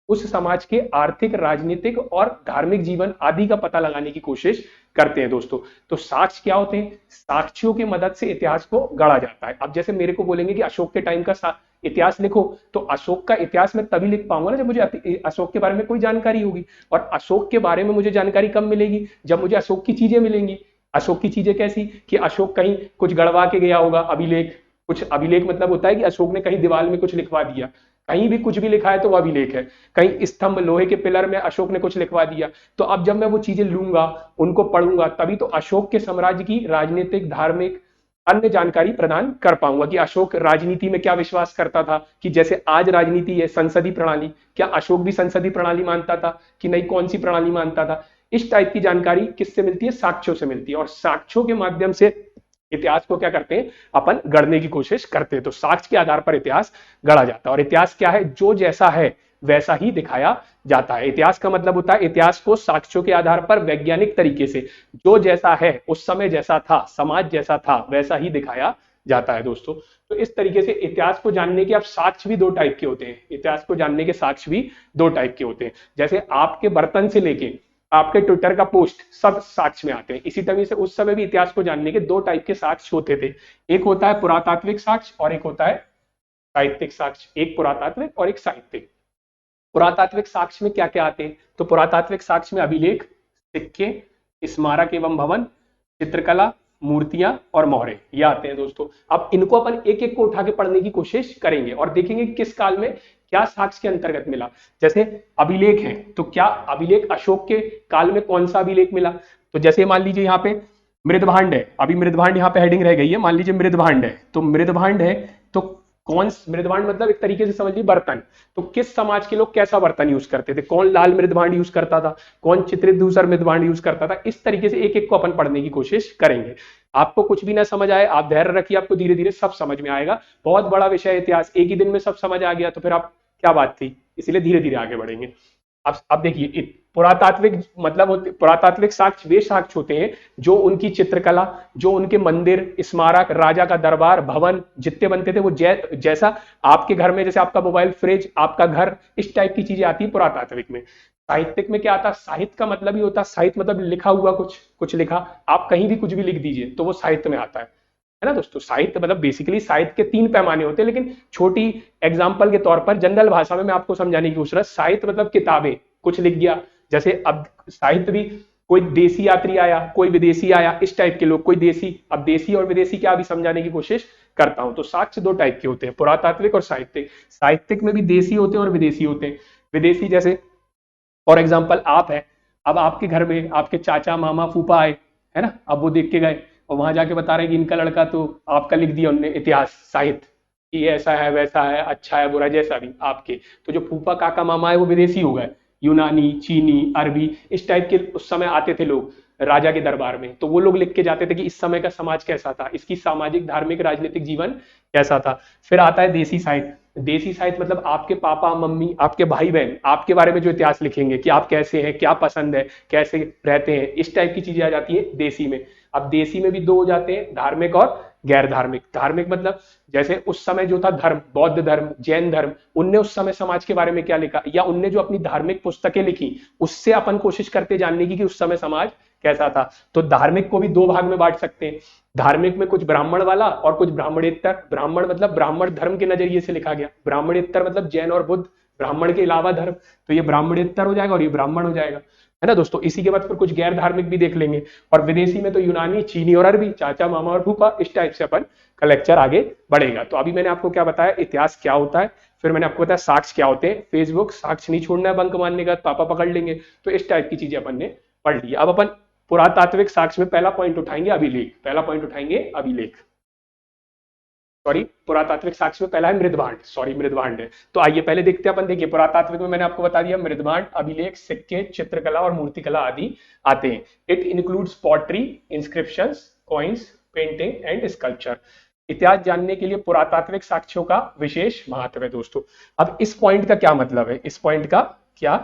उस समाज के आर्थिक, राजनीतिक और धार्मिक जीवन आदि का पता लगाने की कोशिश करते हैं दोस्तों। तो साक्ष्य क्या होते हैं, साक्ष्यों की मदद से इतिहास को गढ़ा जाता है। अब जैसे मेरे को बोलेंगे कि अशोक के टाइम का इतिहास लिखो, तो अशोक का इतिहास मैं तभी लिख पाऊंगा ना जब मुझे अशोक के बारे में कोई जानकारी होगी। और अशोक के बारे में मुझे जानकारी कब मिलेगी, जब मुझे अशोक की चीजें मिलेंगी। अशोक की चीजें कैसी, कि अशोक कहीं कुछ गढ़वा के गया होगा, अभिलेख, कुछ अभिलेख मतलब होता है कि अशोक ने कहीं दीवार में कुछ लिखवा दिया, कहीं भी कुछ भी लिखा है तो वह अभिलेख है। कहीं स्तंभ, लोहे के पिलर में अशोक ने कुछ लिखवा दिया, तो अब जब मैं वो चीजें लूंगा, उनको पढ़ूंगा, तभी तो अशोक के साम्राज्य की राजनीतिक, धार्मिक, अन्य जानकारी प्रदान कर पाऊंगा कि अशोक राजनीति में क्या विश्वास करता था, कि जैसे आज राजनीति है संसदीय प्रणाली, क्या अशोक भी संसदीय प्रणाली मानता था कि नहीं, कौन सी प्रणाली मानता था। इस टाइप की जानकारी किससे मिलती है, साक्ष्यों से मिलती है, और साक्ष्यों के माध्यम से इतिहास को क्या करते हैं, अपन गढ़ने की कोशिश करते हैं। तो साक्ष्य के आधार पर इतिहास गढ़ा जाता है। और इतिहास क्या है, जो जैसा है वैसा ही दिखाया जाता है। इतिहास का मतलब होता है इतिहास को साक्ष्यों के आधार पर वैज्ञानिक तरीके से जो जैसा है, उस समय जैसा था, समाज जैसा था, वैसा ही दिखाया जाता है दोस्तों। तो इस तरीके से इतिहास को जानने के अब साक्ष्य भी दो टाइप के होते हैं। इतिहास को जानने के साक्ष्य भी दो टाइप के होते हैं। जैसे आपके बर्तन से लेके आपके ट्विटर का पोस्ट, सब साक्ष्य में आते हैं। इसी तरह से उस समय भी इतिहास को जानने के दो टाइप के साक्ष्य होते थे। एक होता है पुरातात्विक साक्ष्य और एक होता है साहित्यिक साक्ष्य। एक पुरातात्विक और एक साहित्यिक। पुरातात्विक साक्ष्य में क्या क्या आते हैं, तो पुरातात्विक साक्ष्य में अभिलेख, सिक्के, स्मारक एवं भवन, चित्रकला, मूर्तियां और मोहरे, ये आते हैं दोस्तों। अब इनको अपन एक एक को उठा के पढ़ने की कोशिश करेंगे और देखेंगे किस काल में क्या साक्ष्य के अंतर्गत मिला। जैसे अभिलेख है, तो क्या अभिलेख अशोक के काल में कौन सा अभिलेख मिला, तो जैसे मान लीजिए यहाँ पे मृदभांड है, अभी मृदभांड यहाँ पे हेडिंग रह गई है, मान लीजिए मृदभांड है, तो मृदभांड है तो कौन, मृदभांड मतलब एक तरीके से समझ लीजिए बर्तन, तो किस समाज के लोग कैसा बर्तन यूज करते थे, कौन लाल मृदभांड यूज करता था, कौन चित्रित धूसर मृदभांड यूज करता था। इस तरीके से एक एक को अपन पढ़ने की कोशिश करेंगे। आपको कुछ भी ना समझ आए, आप धैर्य रखिए, आपको धीरे धीरे सब समझ में आएगा। बहुत बड़ा विषय इतिहास, एक ही दिन में सब समझ आ गया तो फिर आप क्या बात थी, इसलिए धीरे धीरे आगे बढ़ेंगे। अब देखिए, पुरातात्विक मतलब पुरातात्विक साक्ष्य वे साक्ष्य होते हैं जो उनकी चित्रकला, जो उनके मंदिर, स्मारक, राजा का दरबार, भवन जितने बनते थे वो जैसा आपके घर में, जैसे आपका मोबाइल, फ्रिज, आपका घर, इस टाइप की चीजें आती है पुरातात्विक में। साहित्यिक में क्या आता है, साहित्य का मतलब ही होता है, साहित्य मतलब लिखा हुआ कुछ, कुछ लिखा, आप कहीं भी कुछ भी लिख दीजिए तो वो साहित्य में आता है ना दोस्तों। साहित्य मतलब बेसिकली साहित्य के 3 पैमाने होते हैं, लेकिन छोटी एग्जांपल के तौर पर जनरल भाषा में मैं आपको समझाने की कोशिश रहा, साहित्य मतलब किताबें, कुछ लिख गया। जैसे अब साहित्य भी, कोई देसी यात्री आया, कोई विदेशी आया, इस टाइप के लोग, कोई देसी, अब देसी और विदेशी क्या अभी समझाने की कोशिश करता हूं। तो साक्ष्य 2 टाइप के होते हैं, पुरातात्विक और साहित्यिक। साहित्यिक में भी देसी होते हैं और विदेशी होते हैं। विदेशी जैसे फॉर एग्जाम्पल आप है, अब आपके घर में आपके चाचा मामा फूफा आए, है ना, अब वो देख के गए और वहां जाके बता रहे कि इनका लड़का तो आपका लिख दिया उनने इतिहास साहित्य, कि ऐसा है वैसा है, अच्छा है बुरा, जैसा भी आपके। तो जो फूफा काका मामा है वो विदेशी हो गए, यूनानी, चीनी, अरबी, इस टाइप के उस समय आते थे लोग राजा के दरबार में, तो वो लोग लिख के जाते थे कि इस समय का समाज कैसा था, इसकी सामाजिक धार्मिक राजनीतिक जीवन कैसा था। फिर आता है देसी साहित्य। देसी साहित्य मतलब आपके पापा मम्मी, आपके भाई बहन, आपके बारे में जो इतिहास लिखेंगे कि आप कैसे हैं, क्या पसंद है, कैसे रहते हैं, इस टाइप की चीजें आ जाती है देसी में। अब देसी में भी 2 हो जाते हैं, धार्मिक और गैर धार्मिक। धार्मिक मतलब जैसे उस समय जो था धर्म, बौद्ध धर्म, जैन धर्म, उनने उस समय समाज के बारे में क्या लिखा, या उनने जो अपनी धार्मिक पुस्तकें लिखी उससे अपन कोशिश करते जानने की कि उस समय समाज कैसा था। तो धार्मिक को भी 2 भाग में बांट सकते हैं, धार्मिक में कुछ ब्राह्मण वाला और कुछ ब्राह्मणेतर। ब्राह्मण मतलब ब्राह्मण धर्म के नजरिए से लिखा गया, ब्राह्मणेतर मतलब जैन और बुद्ध, ब्राह्मण के अलावा धर्म, तो ये ब्राह्मणेतर हो जाएगा और ये ब्राह्मण हो जाएगा, है ना दोस्तों। इसी के बाद फिर कुछ गैर धार्मिक भी देख लेंगे, और विदेशी में तो यूनानी, चीनी और अरबी, चाचा मामा और फूफा, इस टाइप से अपन का लेक्चर आगे बढ़ेगा। तो अभी मैंने आपको क्या बताया, इतिहास क्या होता है, फिर मैंने आपको बताया साक्ष्य क्या होते हैं। फेसबुक साक्ष्य नहीं छोड़ना है, बंक मारने का पापा पकड़ लेंगे, तो इस टाइप की चीजें अपन ने पढ़ ली। अब अपन पुरातात्विक साक्ष्य में पहला पॉइंट उठाएंगे अभिलेख, पहला पॉइंट उठाएंगे अभिलेख, सॉरी पुरातात्विक साक्ष्य में पहला है मृदभांड, सॉरी मृदभांड है। तो आइए पहले देखते हैं अपन। देखिए पुरातात्विक में मैंने आपको बता दिया मृदभांड, अभिलेख, सिक्के, चित्रकला और मूर्तिकला आदि आते हैं। It includes pottery, inscriptions, coins, painting and sculpture. इतिहास जानने के लिए पुरातात्विक साक्ष्यों का विशेष महत्व है दोस्तों। अब इस पॉइंट का क्या मतलब है, इस पॉइंट का क्या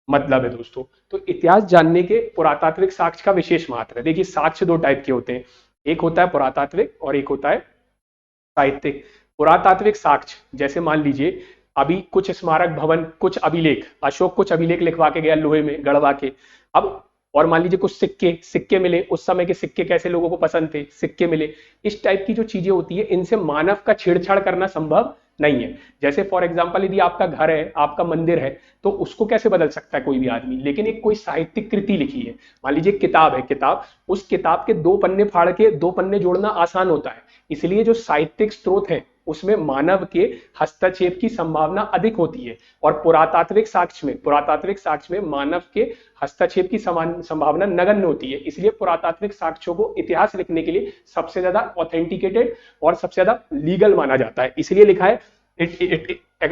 मतलब है दोस्तों, तो इतिहास जानने के पुरातात्विक साक्ष्य का विशेष महत्व है। देखिए साक्ष्य 2 टाइप के होते हैं, एक होता है पुरातात्विक और एक होता है साहित्यिक। पुरातात्विक साक्ष्य जैसे मान लीजिए अभी कुछ स्मारक भवन, कुछ अभिलेख, अशोक कुछ अभिलेख लिखवा के गया लोहे में गढ़वा के, अब और मान लीजिए कुछ सिक्के, सिक्के मिले, उस समय के सिक्के कैसे लोगों को पसंद थे, सिक्के मिले, इस टाइप की जो चीजें होती है इनसे मानव का छेड़छाड़ करना संभव नहीं है। जैसे फॉर एग्जाम्पल यदि आपका घर है, आपका मंदिर है, तो उसको कैसे बदल सकता है कोई भी आदमी, लेकिन एक कोई साहित्यिक कृति लिखी है, मान लीजिए किताब है, किताब, उस किताब के 2 पन्ने फाड़ के 2 पन्ने जोड़ना आसान होता है, इसलिए जो साहित्यिक स्रोत है उसमें मानव के हस्तक्षेप की संभावना अधिक होती है। और पुरातात्विक साक्ष्य में, पुरातात्विक साक्ष्य में मानव के हस्तक्षेप की संभावना नगण्य होती है, इसलिए पुरातात्विक साक्ष्यों को इतिहास लिखने के लिए सबसे ज्यादा ऑथेंटिकेटेड और सबसे ज्यादा लीगल माना जाता है। इसलिए लिखा है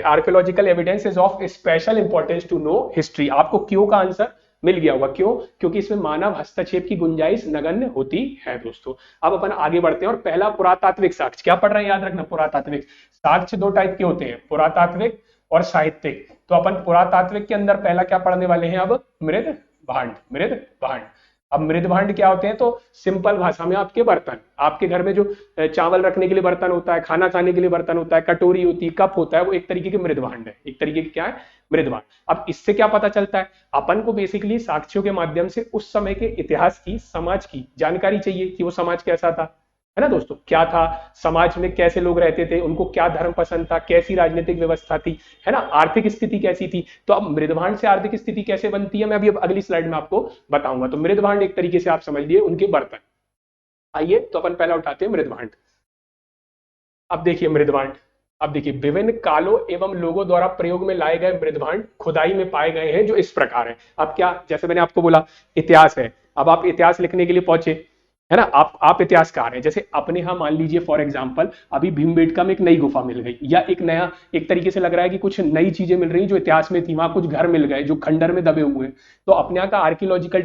archaeological evidence is of special importance to know history. आपको क्यों का आंसर मिल गया होगा, क्यों, क्योंकि इसमें मानव हस्तक्षेप की गुंजाइश नगण्य होती है दोस्तों। अब अपन आगे बढ़ते हैं और पहला पुरातात्विक साक्ष्य क्या पढ़ रहे हैं, याद रखना पुरातात्विक साक्ष्य 2 टाइप के होते हैं, पुरातात्विक और साहित्यिक। तो अपन पुरातात्विक के अंदर पहला क्या पढ़ने वाले हैं, अब मृदभांड, मृदभांड। अब मृदभांड क्या होते हैं, तो सिंपल भाषा में आपके बर्तन, आपके घर में जो चावल रखने के लिए बर्तन होता है, खाना खाने के लिए बर्तन होता है, कटोरी होती है, कप होता है, वो एक तरीके के मृदभांड है, एक तरीके की क्या है, मृदभांड। अब इससे क्या पता चलता है, अपन को बेसिकली साक्ष्यों के माध्यम से उस समय के इतिहास की, समाज की जानकारी चाहिए कि वो समाज कैसा था, है ना दोस्तों, क्या था समाज में, कैसे लोग रहते थे, उनको क्या धर्म पसंद था, कैसी राजनीतिक व्यवस्था थी, है ना, आर्थिक स्थिति कैसी थी। तो अब मृदभांड से आर्थिक स्थिति कैसे बनती है मैं अभी अब अगली स्लाइड में आपको बताऊंगा। तो मृदभांड एक तरीके से आप समझ लिए उनके बर्तन। आइए तो अपन पहला उठाते हैं मृदभांड। अब देखिए मृदभांड, अब देखिए विभिन्न कालों एवं लोगों द्वारा प्रयोग में लाए गए मृदभांड खुदाई में पाए गए हैं जो इस प्रकार है। अब क्या, जैसे मैंने आपको बोला इतिहास है, अब आप इतिहास लिखने के लिए पहुंचे, है ना, आप इतिहासकार हैं, जैसे अपने यहां मान लीजिए फॉर एग्जांपल अभी भीमबेटका में एक नई गुफा मिल गई, या एक नया, एक तरीके से लग रहा है कि कुछ नई चीजें मिल रही जो इतिहास में थी, वहां कुछ घर मिल गए जो खंडर में दबे हुए हैं। तो अपने यहाँ का आर्कियोलॉजिकल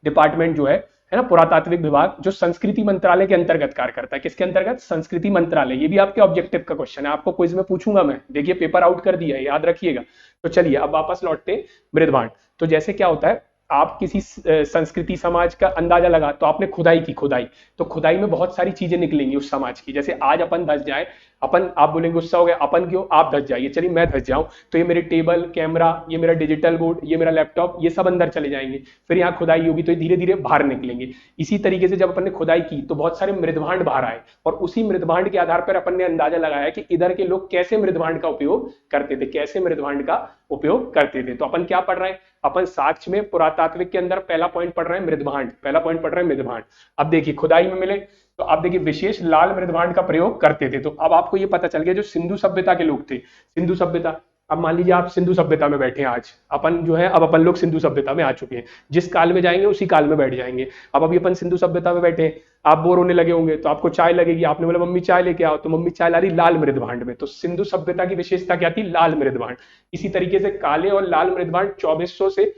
डिपार्टमेंट जो है ना, पुरातात्विक विभाग, जो संस्कृति मंत्रालय के अंतर्गत कार्य करता है, किसके अंतर्गत, संस्कृति मंत्रालय। ये भी आपके ऑब्जेक्टिव का क्वेश्चन है, आपको क्विज में पूछूंगा मैं, देखिए पेपर आउट कर दिया है, याद रखिएगा। तो चलिए अब वापस लौटते हैं मृदभांड। तो जैसे क्या होता है, आप किसी संस्कृति समाज का अंदाजा लगा तो आपने खुदाई की, खुदाई, तो खुदाई में बहुत सारी चीजें निकलेंगी उस समाज की। जैसे आज अपन धस जाए, अपन, आप बोलेंगे गुस्सा हो गया, अपन क्यों, आप धस जाइए, चलिए मैं धस जाऊं, तो ये मेरे टेबल, कैमरा, ये मेरा डिजिटल बोर्ड, ये मेरा लैपटॉप, ये सब अंदर चले जाएंगे। फिर यहाँ खुदाई होगी तो धीरे धीरे बाहर निकलेंगे। इसी तरीके से जब अपन ने खुदाई की तो बहुत सारे मृदभांड बाहर आए, और उसी मृदभांड के आधार पर अपन ने अंदाजा लगाया कि इधर के लोग कैसे मृदभांड का उपयोग करते थे, कैसे मृदभांड का उपयोग करते थे। तो अपन क्या पढ़ रहे हैं, अपन साक्ष्य में पुरातात्विक के अंदर पहला पॉइंट पढ़ रहे हैं मृदभांड, पहला पॉइंट पढ़ रहे हैं मृदभांड। अब देखिए खुदाई में मिले तो आप देखिए विशेष लाल मृदभांड का प्रयोग करते थे। तो अब आपको ये पता चल गया जो सिंधु सभ्यता के लोग थे, सिंधु सभ्यता, अब मान लीजिए आप सिंधु सभ्यता में बैठे हैं आज, अपन जो है अब अपन लोग सिंधु सभ्यता में आ चुके हैं, जिस काल में जाएंगे उसी काल में बैठ जाएंगे। अब अभी अपन सिंधु सभ्यता में बैठे हैं, आप बोर होने लगे होंगे तो आपको चाय लगेगी, आपने बोला मम्मी चाय लेके आओ, तो मम्मी चाय ला रही लाल मृदभांड में। तो सिंधु सभ्यता की विशेषता क्या थी, लाल मृदभांड। इसी तरीके से काले और लाल मृदभांड 2400 से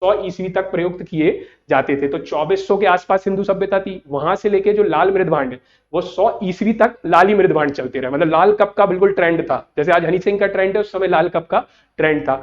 100 ईस्वी तक प्रयुक्त किए जाते थे। तो 2400 के आसपास सिंधु सभ्यता थी, वहां से लेके जो लाल मृदभांड है वो 100 ईस्वी तक लाल ही मृदभांड चलते रहे, मतलब लाल कप का बिल्कुल ट्रेंड था, जैसे आज हनी सिंह का ट्रेंड है उस समय लाल कप का ट्रेंड था।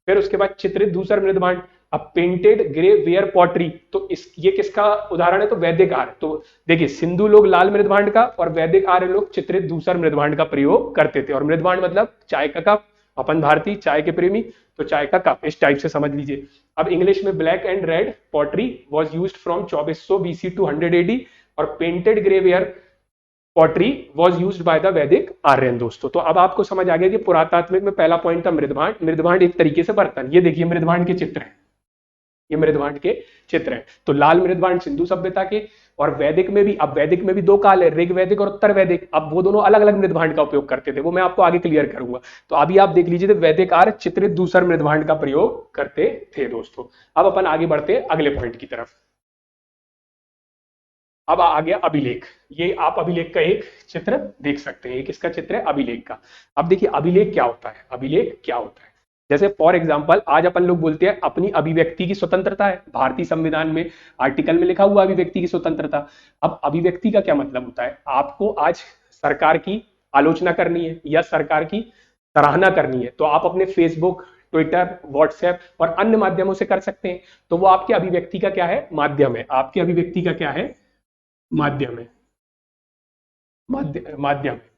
फिर उसके बाद चित्रित धूसर मृदभांड, अब पेंटेड ग्रे वेयर पॉटरी, तो ये किसका उदाहरण है, तो वैदिक आर्य। तो देखिए सिंधु लोग लाल मृदभांड का और वैदिक आर्य लोग चित्रित धूसर मृदभांड का प्रयोग करते थे। और मृदभांड मतलब चाय का कप, अपन भारतीय चाय के प्रेमी तो चाय का कप, इस टाइप से समझ लीजिए। अब इंग्लिश में black and red pottery was used from 2400 BC to 100 AD, और painted grey ware pottery was used by the Vedic Aryan. दोस्तों तो अब आपको समझ आ गया कि पुरातात्विक में पहला पॉइंट था मृदभांड। मृदभांड एक तरीके से बर्तन, ये देखिए मृदभांड के चित्र हैं, ये मृदभांड के चित्र हैं। तो लाल मृदभांड सिंधु सभ्यता के, और वैदिक में भी, अब वैदिक में भी दो काल है, ऋग वैदिक और उत्तर वैदिक, अब वो दोनों अलग अलग मृदभांड का उपयोग करते थे, वो मैं आपको आगे क्लियर करूंगा। तो अभी आप देख लीजिए वैदिक आर्य चित्रित धूसर मृदभांड का प्रयोग करते थे। दोस्तों अब अपन आगे बढ़ते अगले पॉइंट की तरफ। अब आ गया अभिलेख, ये आप अभिलेख का एक चित्र देख सकते हैं, ये किसका चित्र है, अभिलेख का। अब देखिए अभिलेख क्या होता है, अभिलेख क्या होता है, जैसे फॉर एग्जांपल आज अपन लोग बोलते हैं अपनी अभिव्यक्ति की स्वतंत्रता है, भारतीय संविधान में आर्टिकल में लिखा हुआ अभिव्यक्ति की स्वतंत्रता। अब अभिव्यक्ति का क्या मतलब होता है, आपको आज सरकार की आलोचना करनी है या सरकार की सराहना करनी है तो आप अपने फेसबुक, ट्विटर, व्हाट्सएप और अन्य माध्यमों से कर सकते हैं। तो वो आपके अभिव्यक्ति का क्या है, माध्यम है, आपके अभिव्यक्ति का क्या है, माध्यम है, माध्यम है।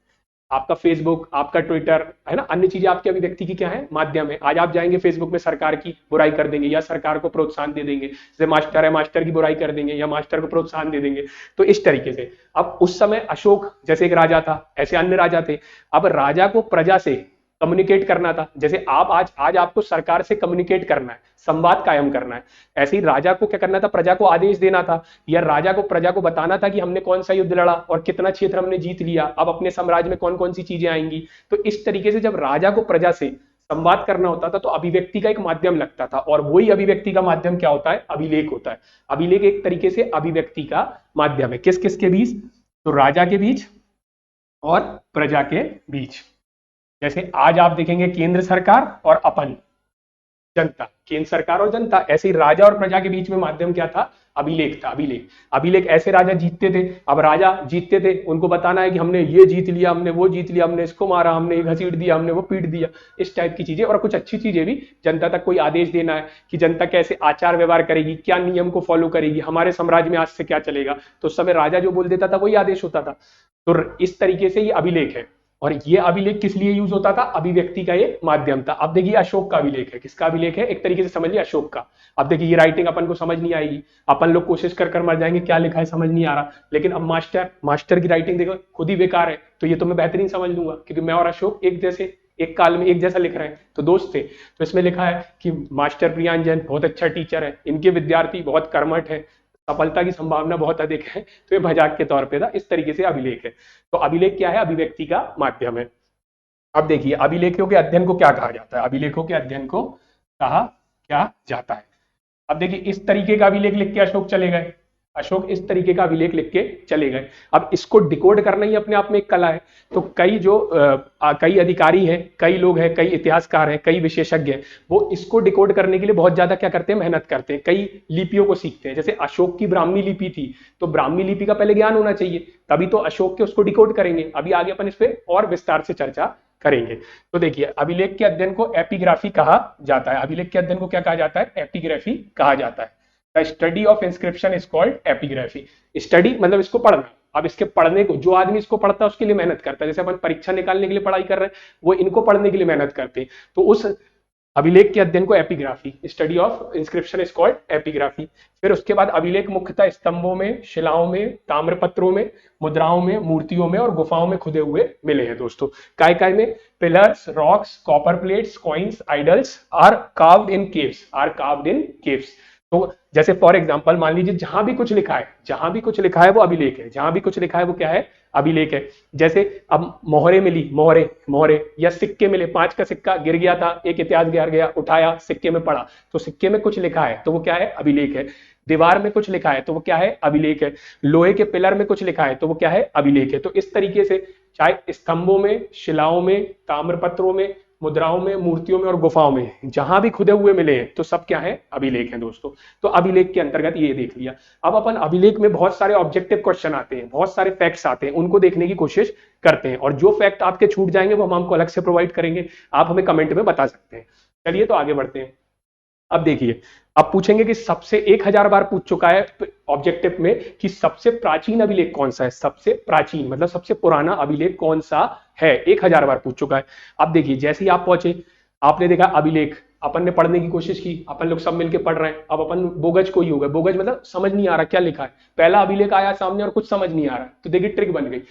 आपका फेसबुक, आपका ट्विटर है ना, अन्य चीजें आपकी अभिव्यक्ति की क्या है, माध्यम है। आज आप जाएंगे फेसबुक में सरकार की बुराई कर देंगे या सरकार को प्रोत्साहन दे देंगे, जैसे मास्टर है मास्टर की बुराई कर देंगे या मास्टर को प्रोत्साहन दे देंगे, तो इस तरीके से। अब उस समय अशोक जैसे एक राजा था, ऐसे अन्य राजा थे। अब राजा को प्रजा से कम्युनिकेट करना था, जैसे आप आज आपको सरकार से कम्युनिकेट करना है, संवाद कायम करना है, ऐसे ही राजा को क्या करना था, प्रजा को आदेश देना था, या राजा को प्रजा को बताना था कि हमने कौन सा युद्ध लड़ा और कितना क्षेत्र हमने जीत लिया, अब अपने साम्राज्य में कौन कौन सी चीजें आएंगी। तो इस तरीके से जब राजा को प्रजा से संवाद करना होता था तो अभिव्यक्ति का एक माध्यम लगता था, और वही अभिव्यक्ति का माध्यम क्या होता है, अभिलेख होता है। अभिलेख एक तरीके से अभिव्यक्ति का माध्यम है, किस किस के बीच, तो राजा के बीच और प्रजा के बीच। जैसे आज आप देखेंगे केंद्र सरकार और अपन जनता, केंद्र सरकार और जनता, ऐसे ही राजा और प्रजा के बीच में माध्यम क्या था, अभिलेख था। अभिलेख, अभिलेख ऐसे राजा जीतते थे, अब राजा जीतते थे, उनको बताना है कि हमने ये जीत लिया, हमने वो जीत लिया, हमने इसको मारा, हमने ये घसीट दिया, हमने वो पीट दिया, इस टाइप की चीजें। और कुछ अच्छी चीजें भी, जनता तक कोई आदेश देना है कि जनता कैसे आचार व्यवहार करेगी, क्या नियम को फॉलो करेगी, हमारे साम्राज्य में आज से क्या चलेगा, तो उस समय राजा जो बोल देता था वही आदेश होता था। तो इस तरीके से ये अभिलेख है, और ये अभिलेख किस लिए यूज होता था, अभिव्यक्ति का ये माध्यम था। अब देखिए अशोक का अभिलेख है, किसका अभिलेख है, एक तरीके से समझिए अशोक का। अब देखिए ये राइटिंग अपन को समझ नहीं आएगी, अपन लोग कोशिश कर मर जाएंगे क्या लिखा है समझ नहीं आ रहा, लेकिन अब मास्टर की राइटिंग देखो खुद ही बेकार है, तो ये तो मैं बेहतरीन समझ लूंगा, क्योंकि मैं और अशोक एक जैसे एक काल में एक जैसा लिख रहे हैं, तो दोस्त थे। तो इसमें लिखा है कि मास्टर प्रियांजन बहुत अच्छा टीचर है, इनके विद्यार्थी बहुत कर्मठ है, सफलता की संभावना बहुत अधिक है, तो ये मजाक के तौर पे था। इस तरीके से अभिलेख है। तो अभिलेख क्या है, अभिव्यक्ति का माध्यम है। अब देखिए अभिलेखों के अध्ययन को क्या कहा जाता है, अभिलेखों के अध्ययन को कहा क्या जाता है। अब देखिए इस तरीके का अभिलेख लिख के अशोक चले गए, अशोक इस तरीके का अभिलेख लिख के चले गए। अब इसको डिकोड करना ही अपने आप में एक कला है। तो कई जो कई अधिकारी हैं, कई लोग हैं, कई इतिहासकार हैं, कई विशेषज्ञ हैं, वो इसको डिकोड करने के लिए बहुत ज्यादा क्या करते हैं, मेहनत करते हैं, कई लिपियों को सीखते हैं। जैसे अशोक की ब्राह्मी लिपि थी, तो ब्राह्मी लिपि का पहले ज्ञान होना चाहिए, तभी तो अशोक के उसको डिकोड करेंगे। अभी आगे अपन इस पे और विस्तार से चर्चा करेंगे। तो देखिए अभिलेख के अध्ययन को एपिग्राफी कहा जाता है। अभिलेख के अध्ययन को क्या कहा जाता है, एपिग्राफी कहा जाता है। The study of inscription is called epigraphy. Study मतलब इसको पढ़ना। अब इसके पढ़ने को जो आदमी इसको पढ़ता है उसके लिए मेहनत करता है, जैसे अपन परीक्षा निकालने के लिए पढ़ाई कर रहे हैं, वो इनको पढ़ने के लिए मेहनत करते हैं। तो उस अभिलेख के अध्ययन को epigraphy, study of inscription is called epigraphy. फिर उसके बाद अभिलेख मुख्यतः स्तंभों में, शिलाओं में, ताम्रपत्रों में, मुद्राओं में, मूर्तियों में और गुफाओं में खुदे हुए मिले हैं दोस्तों। काय काय में? Pillars, rocks, copper plates, coins, idols are carved in caves, are carved in caves. तो जैसे फॉर एग्जांपल मान लीजिए जहां भी कुछ लिखा है, जहां भी कुछ लिखा है वो अभिलेख है, जहां भी कुछ लिखा है वो क्या है? अभिलेख है। जैसे अब मोहरे मिली, मोहरे मोहरे, या सिक्के मिले, 5 का सिक्का गिर गया था, एक इतिहास गिर गया, उठाया, सिक्के में पड़ा, तो सिक्के में कुछ लिखा है तो वो क्या है? अभिलेख है। दीवार में कुछ लिखा है तो वो क्या है? अभिलेख है। लोहे के पिलर में कुछ लिखा है तो वो क्या है? अभिलेख है। तो इस तरीके से चाहे स्तंभों में, शिलाओं में, ताम्रपत्रों में, मुद्राओं में, मूर्तियों में और गुफाओं में जहां भी खुदे हुए मिले हैं तो सब क्या है? अभिलेख हैं दोस्तों। तो अभिलेख के अंतर्गत ये देख लिया। अब अपन अभिलेख में बहुत सारे ऑब्जेक्टिव क्वेश्चन आते हैं, बहुत सारे फैक्ट्स आते हैं, उनको देखने की कोशिश करते हैं, और जो फैक्ट आपके छूट जाएंगे वो हम आपको अलग से प्रोवाइड करेंगे, आप हमें कमेंट में बता सकते हैं। चलिए तो आगे बढ़ते हैं। अब देखिए, अब पूछेंगे कि सबसे 1000 बार पूछ चुका है ऑब्जेक्टिव में कि सबसे प्राचीन अभिलेख कौन सा है? सबसे प्राचीन मतलब सबसे पुराना अभिलेख कौन सा है? 1000 बार पूछ चुका है। अब देखिए, जैसे ही आप पहुंचे, आपने देखा अभिलेख, अपन ने पढ़ने की कोशिश की, अपन लोग सब मिलके पढ़ रहे हैं। अब अपन बोगज को ही हो गए, बोगज मतलब समझ नहीं आ रहा क्या लिखा है, पहला अभिलेख आया सामने और कुछ समझ नहीं आ रहा, तो देखिए ट्रिक बन गई।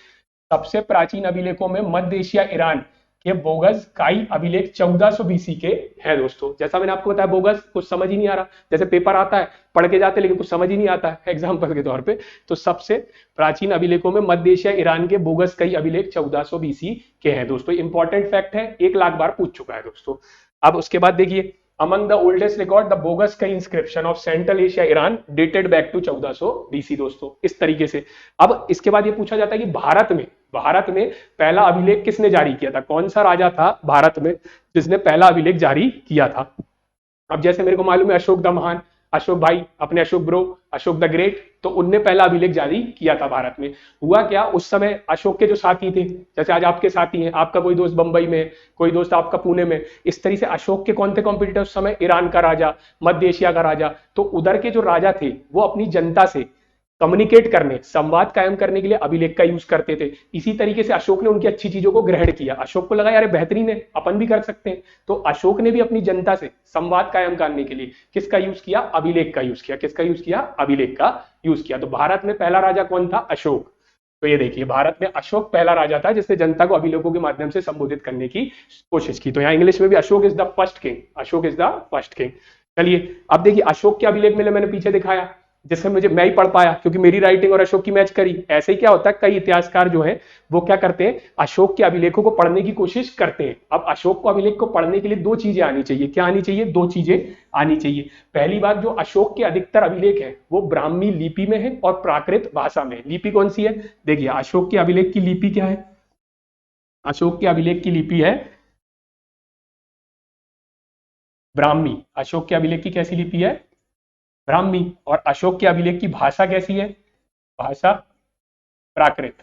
सबसे प्राचीन अभिलेखों में मध्य एशिया, ईरान के बोगस काई अभिलेख 1400 बीसी के हैं दोस्तों। जैसा मैंने आपको बताया, बोगस कुछ समझ ही नहीं आ रहा, जैसे पेपर आता है पढ़ के जाते लेकिन कुछ समझ ही नहीं आता है एग्जाम्पल के तौर पे, तो सबसे प्राचीन अभिलेखों में मध्य एशिया, ईरान के बोगस कई अभिलेख 1400 बीसी के हैं दोस्तों। इंपॉर्टेंट फैक्ट है, 1 लाख बार पूछ चुका है दोस्तों। अब उसके बाद देखिए, among the oldest record the Boghaz Koi inscription of Central Asia, Iran dated back to 1400 BC दोस्तों। इस तरीके से अब इसके बाद ये पूछा जाता है कि भारत में पहला अभिलेख किसने जारी किया था? कौन सा राजा था भारत में जिसने पहला अभिलेख जारी किया था? अब जैसे मेरे को मालूम है अशोक द महान, अशोक भाई, अपने Ashok bro, Ashok the great, तो उनने पहला अभिलेख जारी किया था भारत में। हुआ क्या, उस समय अशोक के जो साथी थे, जैसे आज आपके साथी हैं, आपका कोई दोस्त बंबई में, कोई दोस्त आपका पुणे में, इस तरीके से अशोक के कौन थे कॉम्पिटिटर उस समय? ईरान का राजा, मध्य एशिया का राजा। तो उधर के जो राजा थे वो अपनी जनता से कम्युनिकेट करने, संवाद कायम करने के लिए अभिलेख का यूज करते थे। इसी तरीके से अशोक ने उनकी अच्छी चीजों को ग्रहण किया, अशोक को लगा यार बेहतरीन है, अपन भी कर सकते हैं, तो अशोक ने भी अपनी जनता से संवाद कायम करने के लिए किसका यूज किया? अभिलेख का यूज किया। किसका यूज किया? अभिलेख का यूज किया। तो भारत में पहला राजा कौन था? अशोक। तो ये देखिए, भारत में अशोक पहला राजा था जिसने जनता को अभिलेखों के माध्यम से संबोधित करने की कोशिश की। तो यहाँ इंग्लिश में भी Ashok is the first king, Ashok is the first king. चलिए अब देखिए, अशोक के अभिलेख मिले, मैंने पीछे दिखाया, जिससे मुझे मैं ही पढ़ पाया क्योंकि मेरी राइटिंग और अशोक की मैच करी। ऐसे ही क्या होता है, कई इतिहासकार जो हैं वो क्या करते हैं, अशोक के अभिलेखों को पढ़ने की कोशिश करते हैं। अब अशोक को अभिलेख को पढ़ने के लिए 2 चीजें आनी चाहिए। क्या आनी चाहिए? 2 चीजें आनी चाहिए। पहली बात, जो अशोक के अधिकतर अभिलेख है वो ब्राह्मी लिपि में है और प्राकृत भाषा में। लिपि कौन सी है? देखिए, अशोक के अभिलेख की लिपि क्या है? अशोक के अभिलेख की लिपि है ब्राह्मी। अशोक के अभिलेख की कैसी लिपि है? ब्राह्मी। और अशोक के अभिलेख की भाषा कैसी है? भाषा प्राकृत।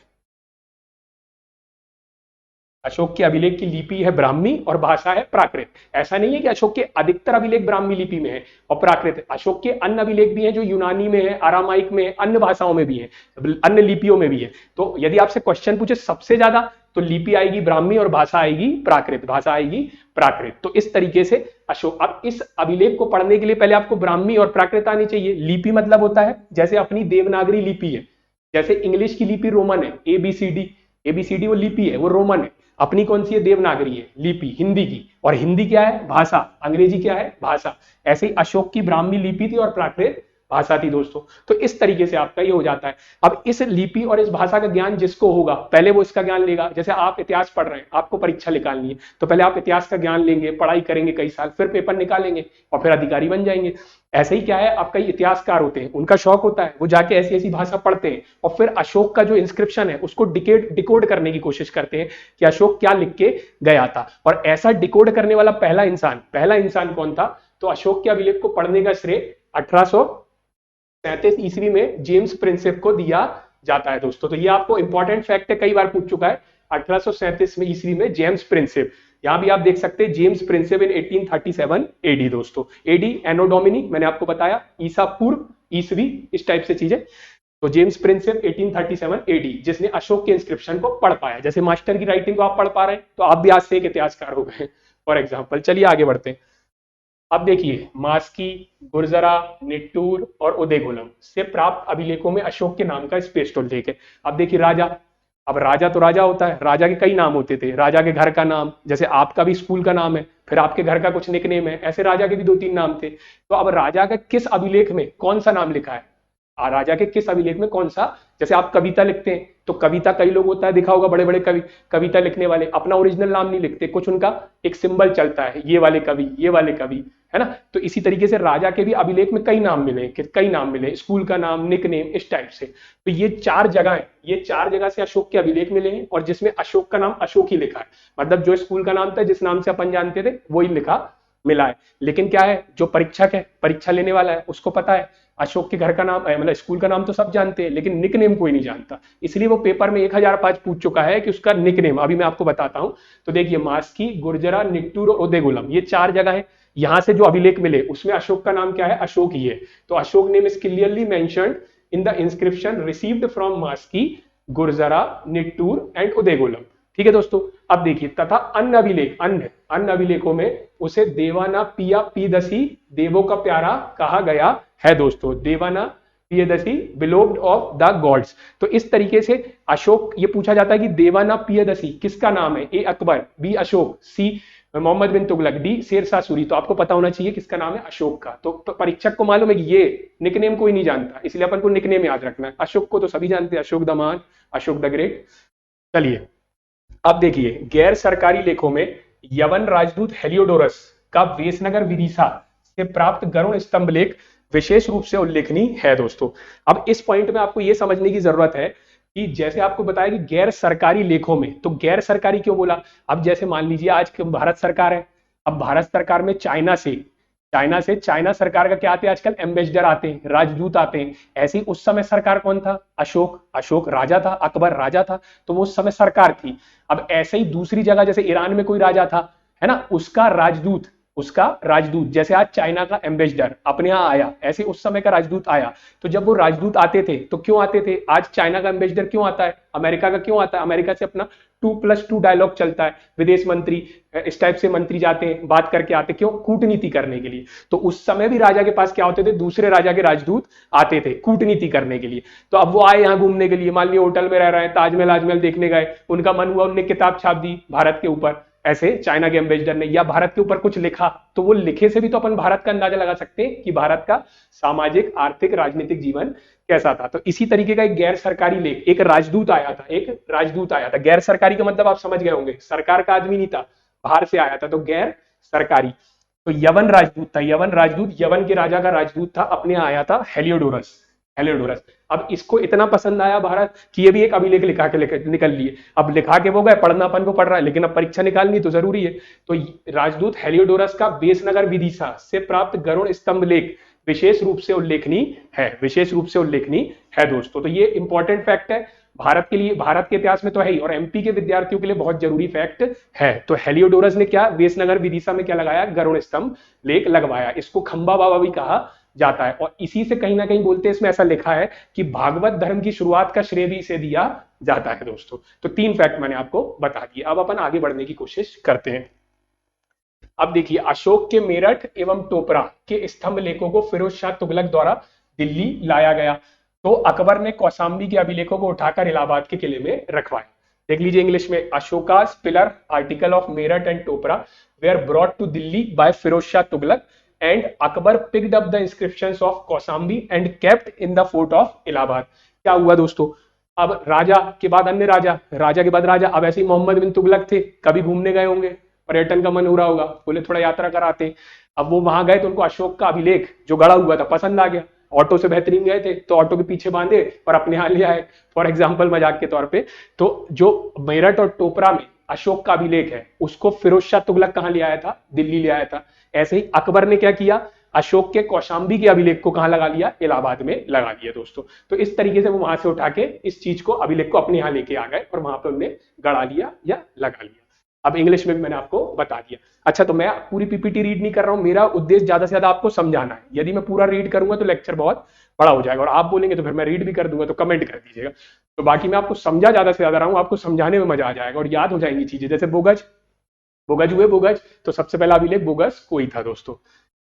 अशोक के अभिलेख की लिपि है ब्राह्मी और भाषा है प्राकृत। ऐसा नहीं है कि अशोक के अधिकतर अभिलेख ब्राह्मी लिपि में है और प्राकृत, अशोक के अन्य अभिलेख भी हैं जो यूनानी में है, अरामाइक में है, अन्य भाषाओं में भी है, अन्य लिपियों में भी है। तो यदि आपसे क्वेश्चन पूछे सबसे ज्यादा, तो लिपि आएगी ब्राह्मी और भाषा आएगी प्राकृत, भाषा आएगी प्राकृत। तो इस तरीके से अशोक, अब इस अभिलेख को पढ़ने के लिए पहले आपको ब्राह्मी और प्राकृत आनी चाहिए। लिपि मतलब होता है जैसे अपनी देवनागरी लिपि है, जैसे इंग्लिश की लिपि रोमन है, ABCD, ABCD वो लिपि है, वो रोमन है। अपनी कौन सी है? देवनागरी है लिपि, हिंदी की। और हिंदी क्या है? भाषा। अंग्रेजी क्या है? भाषा। ऐसे ही अशोक की ब्राह्मी लिपि थी और प्राकृत भाषा थी दोस्तों। तो इस तरीके से आपका ये हो जाता है। अब इस लिपि और इस भाषा का ज्ञान जिसको होगा, पहले वो इसका ज्ञान लेगा। जैसे आप इतिहास पढ़ रहे हैं, आपको परीक्षा निकालनी है, तो पहले आप इतिहास का ज्ञान लेंगे, पढ़ाई करेंगे कई साल, फिर पेपर निकालेंगे और फिर अधिकारी बन जाएंगे। ऐसे ही क्या है, आप कई इतिहासकार होते हैं, उनका शौक होता है, वो जाके ऐसी ऐसी भाषा पढ़ते हैं और फिर अशोक का जो इंस्क्रिप्शन है उसको डिकोड करने की कोशिश करते हैं कि अशोक क्या लिख के गया था। और ऐसा डिकोड करने वाला पहला इंसान कौन था? तो अशोक के अभिलेख को पढ़ने का श्रेय 1837 ईस्वी में जेम्स प्रिंसेप को दिया जाता है दोस्तों। तो ये आपको इंपॉर्टेंट फैक्ट है, कई बार पूछ चुका है। 1837 में ईस्वी में जेम्स प्रिंसेप, यहाँ भी आप देख सकते हैं जेम्स प्रिंसेप इन 1837 एडी दोस्तों। एडी एनो डोमिनी मैंने आपको बताया, ईसा पूर्व, ईसवी, इस टाइप से चीजें। तो जेम्स प्रिंसेप 1837 एडी, जिसने अशोक के इंस्क्रिप्शन को पढ़ पाया। जैसे मास्टर की राइटिंग को आप पढ़ पा रहे हैं तो आप भी आज से एक इतिहासकार हो गए फॉर एग्जाम्पल। चलिए आगे बढ़ते हैं। अब देखिए मास्की, गुर्जरा, निट्टूर और उदयगुलम से प्राप्त अभिलेखों में अशोक के नाम का स्पष्ट उल्लेख है। अब देखिए राजा, अब राजा तो राजा होता है, राजा के कई नाम होते थे। राजा के घर का नाम, जैसे आपका भी स्कूल का नाम है, फिर आपके घर का कुछ निकनेम है, ऐसे राजा के भी 2-3 नाम थे। तो अब राजा का किस अभिलेख में कौन सा नाम लिखा है, राजा के किस अभिलेख में कौन सा। जैसे आप कविता लिखते हैं तो कविता कई लोग होता है, दिखा होगा बड़े बड़े कवि, कविता लिखने वाले अपना ओरिजिनल नाम नहीं लिखते, कुछ उनका एक सिंबल चलता है, ये वाले कवि, ये वाले कवि, है ना। तो इसी तरीके से राजा के भी अभिलेख में कई नाम मिले, कई नाम मिले, स्कूल का नाम, निकनेम, इस टाइप से। तो ये 4 जगह है, ये 4 जगह से अशोक के अभिलेख मिले हैं और जिसमें अशोक का नाम अशोक ही लिखा है। मतलब जो स्कूल का नाम था, जिस नाम से अपन जानते थे, वही लिखा मिला है। लेकिन क्या है, जो परीक्षक है, परीक्षा लेने वाला है, उसको पता है अशोक के घर का नाम, मतलब स्कूल का नाम तो सब जानते हैं, लेकिन निकनेम कोई नहीं जानता। इसलिए वो पेपर में 1005 पूछ चुका है कि उसका निकनेम, अभी मैं आपको बताता हूं। तो देखिए मास्की, गुर्जरा, निट्टूर और उदयगुलम, ये 4 जगह है। यहां से जो अभिलेख मिले उसमें अशोक का नाम क्या है, अशोक ही है। तो Ashoka name is clearly mentioned in the inscription received from Maski, Gurjara, Nittur and Udegolam. ठीक है दोस्तों। अब देखिए तथा अन्य अभिलेख, अन्य अभिलेखों में उसे देवाना पिया पीदसी, देवों का प्यारा कहा गया है दोस्तों। देवाना पियदसी, बिलोव्ड ऑफ द गॉड्स। तो इस तरीके से अशोक, ये पूछा जाता है कि देवाना पियदसी किसका नाम है, ए अकबर, बी अशोक, सी मोहम्मद बिन तुगलक, डी शेरशाह सूरी। तो आपको पता होना चाहिए किसका नाम है, अशोक का। तो परीक्षक को मालूम है कि ये निकनेम कोई नहीं जानता, इसलिए अपन को निकनेम याद रखना है। अशोक को तो सभी जानते हैं, अशोक द महान, अशोक द ग्रेट। चलिए अब देखिए गैर सरकारी लेखों में यवन राजदूत हेलियोडोरस का वेसनगर विदिशा से प्राप्त गरुड़ स्तंभ लेख विशेष रूप से उल्लेखनीय है दोस्तों। अब इस पॉइंट में आपको यह समझने की जरूरत है कि जैसे आपको बताया कि गैर सरकारी लेखों में, तो गैर सरकारी क्यों बोला। अब जैसे मान लीजिए आज भारत सरकार है, अब भारत सरकार में चाइना सरकार का क्या आते हैं आजकल, एम्बेसडर आते हैं, राजदूत आते हैं। ऐसे ही उस समय सरकार कौन था, अशोक राजा था, अकबर राजा था, तो वो उस समय सरकार थी। अब ऐसे ही दूसरी जगह जैसे ईरान में कोई राजा था, है ना, उसका राजदूत जैसे आज चाइना का एम्बेसडर अपने यहाँ आया, ऐसे उस समय का राजदूत आया। तो जब वो राजदूत आते थे तो क्यों आते थे, आज चाइना का एम्बेसडर क्यों आता है, अमेरिका का क्यों आता है, अमेरिका से अपना 2+2 डायलॉग चलता है, विदेश मंत्री इस टाइप से मंत्री जाते हैं, बात करके आते, क्यों, कूटनीति करने के लिए। तो उस समय भी राजा के पास क्या होते थे, दूसरे राजा के राजदूत आते थे कूटनीति करने के लिए। तो अब वो आए यहाँ घूमने के लिए, मान लिया होटल में रह रहे हैं, ताजमहल देखने गए, उनका मन हुआ, उनने किताब छाप दी भारत के ऊपर, ऐसे चाइना के एम्बेसडर ने, या भारत के ऊपर कुछ लिखा, तो वो लिखे से भी तो अपन भारत का अंदाजा लगा सकते हैं कि भारत का सामाजिक, आर्थिक, राजनीतिक जीवन कैसा था। तो इसी तरीके का एक गैर सरकारी लेख, एक राजदूत आया था। गैर सरकारी का मतलब आप समझ गए होंगे, सरकार का आदमी नहीं था, बाहर से आया था, तो गैर सरकारी। तो यवन राजदूत था, यवन के राजा का राजदूत था, अपने आया था हेलियोडोरस। अब इसको इतना पसंद आया भारत कि ये भी एक अभिलेख लिखा के निकल लिए। अब लिखा के वो गए, पढ़ना अपन को पढ़ रहा है, लेकिन अब परीक्षा निकालनी तो जरूरी है। तो राजदूत हेलियोडोरस का वेसनगर विदिशा से प्राप्त गरुड़ स्तंभ लेख विशेष रूप से उल्लेखनीय है दोस्तों। तो ये इंपॉर्टेंट फैक्ट है भारत के लिए, भारत के इतिहास में तो है ही, और एमपी के विद्यार्थियों के लिए बहुत जरूरी फैक्ट है। तो हेलियोडोरस ने क्या, वेसनगर विदिशा में क्या लगाया, गरुड़ स्तंभ लेख लगवाया। इसको खंबा बाबा भी कहा जाता है, और इसी से कहीं ना कहीं बोलते हैं, इसमें ऐसा लिखा है कि भागवत धर्म की शुरुआत का श्रेय भी इसे दिया जाता है दोस्तों। तो 3 फैक्ट मैंने आपको बता दिए। अब अपन आगे बढ़ने की कोशिश करते हैं। अब देखिए अशोक के मेरठ एवं टोपरा के स्तंभ लेखों को फिरोज शाह तुगलक द्वारा दिल्ली लाया गया, तो अकबर ने कौशाम्बी के अभिलेखों को उठाकर इलाहाबाद के किले में रखवाया। देख लीजिए इंग्लिश में, Ashoka's pillar article of Meerut and Topra were brought to Delhi by Firoz Shah Tughlaq and Akbar picked up the inscriptions of Kausambi and kept in the fort of Allahabad. क्या हुआ दोस्तों, अब राजा के बाद अन्य राजा के बाद राजा, अब ऐसे ही मोहम्मद बिन तुगलक थे, कभी घूमने गए होंगे, पर्यटन का मन हो रहा होगा, बोले थोड़ा यात्रा कराते। अब वो वहां गए तो उनको अशोक का अभिलेख जो गड़ा हुआ था पसंद आ गया, ऑटो से बेहतरीन गए थे तो ऑटो के पीछे बांधे और अपने यहाँ ले आए, फॉर एग्जाम्पल मजाक के तौर पे। तो जो मेरठ और टोपरा में अशोक का अभिलेख है उसको फिरोज शाह तुगलक कहां ले आया था, दिल्ली ले आया था। ऐसे ही अकबर ने क्या किया, अशोक के कौशाम्बी के अभिलेख को कहां लगा लिया, इलाहाबाद में लगा दिया दोस्तों। तो इस तरीके से वो वहां से उठा के इस चीज को, अभिलेख को अपने यहाँ लेके आ गए और वहां पर उन्हें गड़ा लिया या लगा लिया। अब इंग्लिश में भी मैंने आपको बता दिया। अच्छा, तो मैं पूरी पीपीटी रीड नहीं कर रहा हूं, मेरा उद्देश्य ज्यादा से ज्यादा आपको समझाना है। यदि मैं पूरा रीड करूंगा तो लेक्चर बहुत बड़ा हो जाएगा, और आप बोलेंगे तो फिर मैं रीड भी कर दूंगा, तो कमेंट कर दीजिएगा। तो बाकी मैं आपको समझा ज्यादा से ज्यादा रहा हूं, आपको समझाने में मजा आ जाएगा और याद हो जाएंगी चीजें। जैसे बोगज, बोगज हुए बोगज, तो सबसे पहला अभिलेख बोगस कोई था दोस्तों।